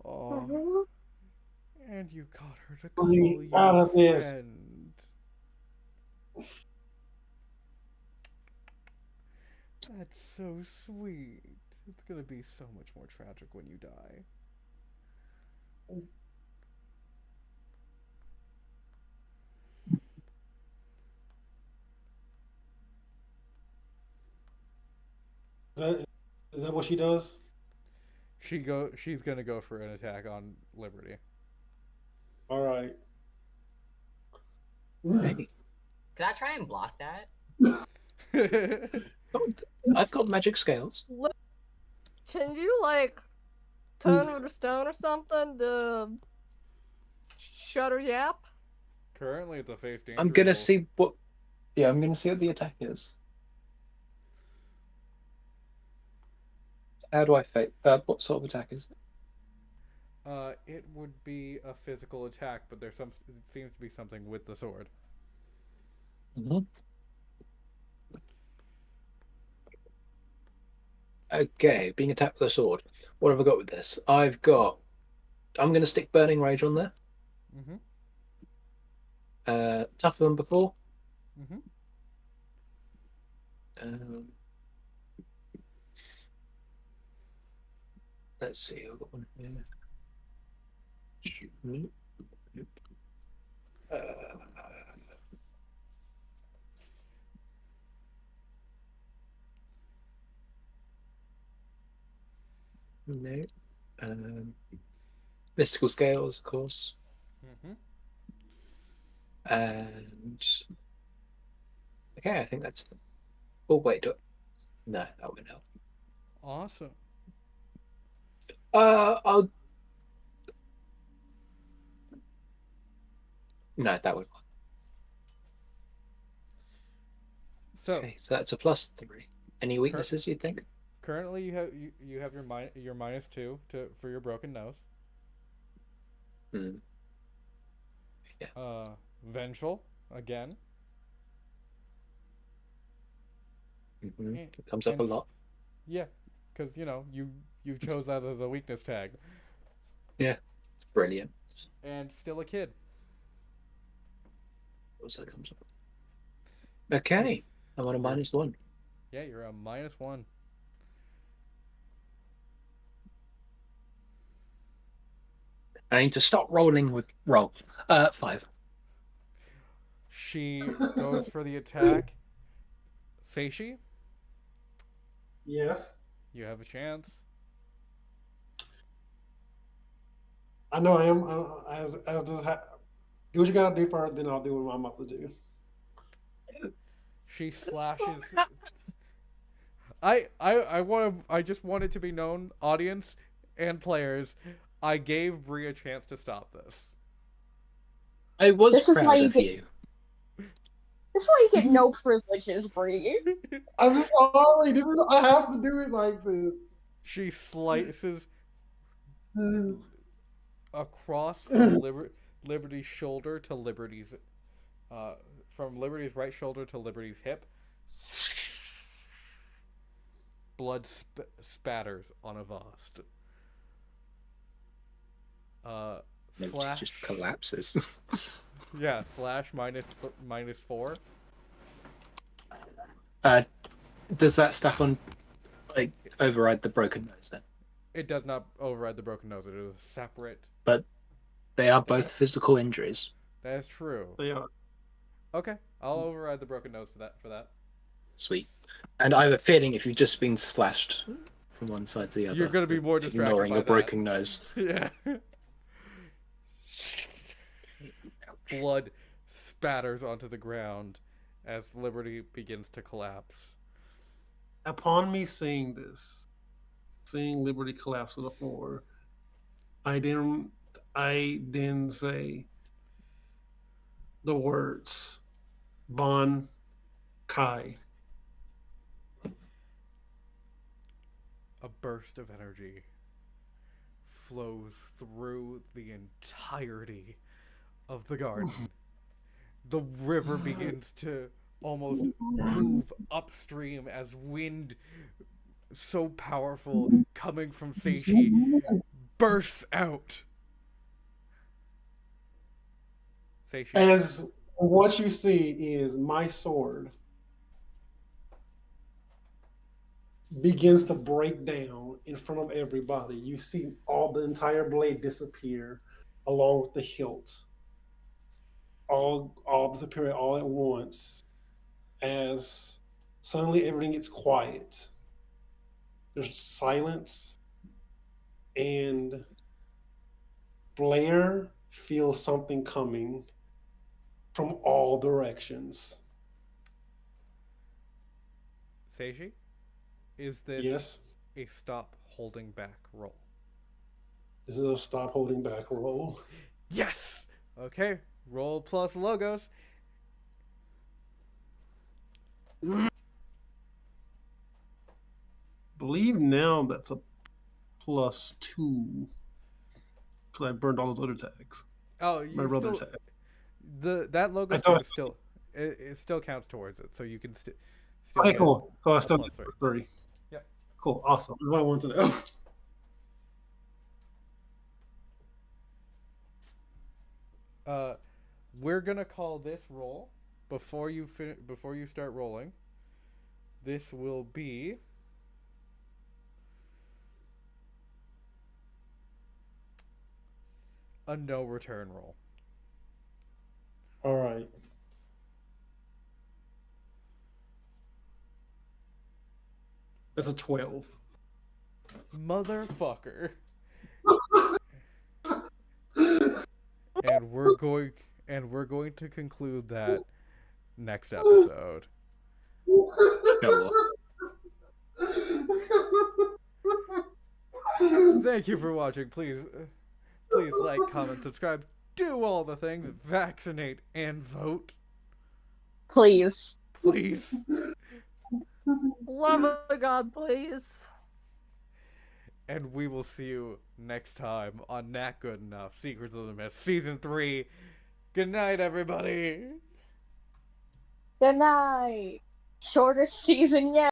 Oh, and you got her to call
Please,
you
out of this.
friend. That's so sweet. It's gonna be so much more tragic when you die.
Is that what she does?
She's gonna go for an attack on Liberty.
All right.
Hey,
Could I try and block that?
I've got magic scales.
Can you like turn her to stone or something to shut her yap?
Currently, the face danger.
I'm gonna see what. Yeah, I'm gonna see what the attack is. How do I fake? What sort of attack is it?
It would be a physical attack, but it seems to be something with the sword.
Mm-hmm. Okay, being attacked with a sword. What have I got with this? I'm gonna stick Burning Rage on there.
Mm-hmm.
Tougher than before.
Mm-hmm.
Let's see, I've got one here. Nope. No. Mystical Scales, of course.
Mm-hmm.
And okay, I think that's it. Oh wait, no, that won't help.
Awesome.
I'll. No, that would.
So
Okay, so that's a +3. Any weaknesses you think?
currently, you have your -2 for your broken nose.
Hmm. Yeah.
Vengeful again.
Mm-hmm.
And-
It comes up a lot.
Yeah, because you chose that as a weakness tag,
Yeah, it's brilliant.
and still a kid.
Also comes up. Okay, I'm on a -1.
Yeah, you're a -1.
I need to stop rolling with roll. 5.
She goes for the attack. Seishi,
Yes.
you have a chance.
I know I am. As does do what you gotta do first, then I'll do what I'm about to do.
She slashes. I just want it to be known, audience and players, I gave Bree a chance to stop this.
I was
This is why
proud
you
of
get-
you.
That's why you get no privileges, Bree.
I'm sorry. I have to do it like this.
She slices across from Liberty's shoulder to Liberty's from Liberty's right shoulder to Liberty's hip. Blood spatters on Avast.
It
Slash
just collapses.
yeah, slash -4.
Does that stack on, like, override the broken nose then?
It does not override the broken nose. It is a separate.
But they are both physical injuries.
That is true.
They are.
Okay, I'll override the broken nose for that.
Sweet. And I have a feeling if you've just been slashed from one side to the other.
You're gonna be more distracted
ignoring
by
your
that.
broken nose.
Yeah. Blood spatters onto the ground as Liberty begins to collapse.
Upon me seeing this, seeing Liberty collapse to the floor, I then say the words Bon Kai.
A burst of energy flows through the entirety of the garden. The river begins to almost move upstream as wind so powerful coming from Seishi bursts out. Seishi.
As what you see is my sword begins to break down in front of everybody. You see the entire blade disappear along with the hilt. All disappear all at once as suddenly everything gets quiet. There's silence, and Blair feels something coming from all directions.
Seishi, is this
Yes,
a stop holding back roll?
this is a stop holding back roll.
Yes! Okay, roll plus logos.
Believe now that's a +2 because I burned all those other tags.
Oh,
My
you
brother
still
tag.
that logo
I thought
still it still counts towards it, so you can still
Okay,
get
cool. So I
a
still
plus
get
3.
+3.
Yep.
Cool. Awesome. That's what I wanted to know.
We're gonna call this roll before you start rolling. This will be a no return roll.
All right. That's a 12.
Motherfucker. and we're going to conclude that next episode.
Sure.
Thank you for watching. Please like, comment, subscribe, do all the things, vaccinate and vote.
Please.
Please.
Love of God, please.
And we will see you next time on Not Good Enough Secrets of the Mist Season 3. Good night, everybody.
Good night. Shortest season yet.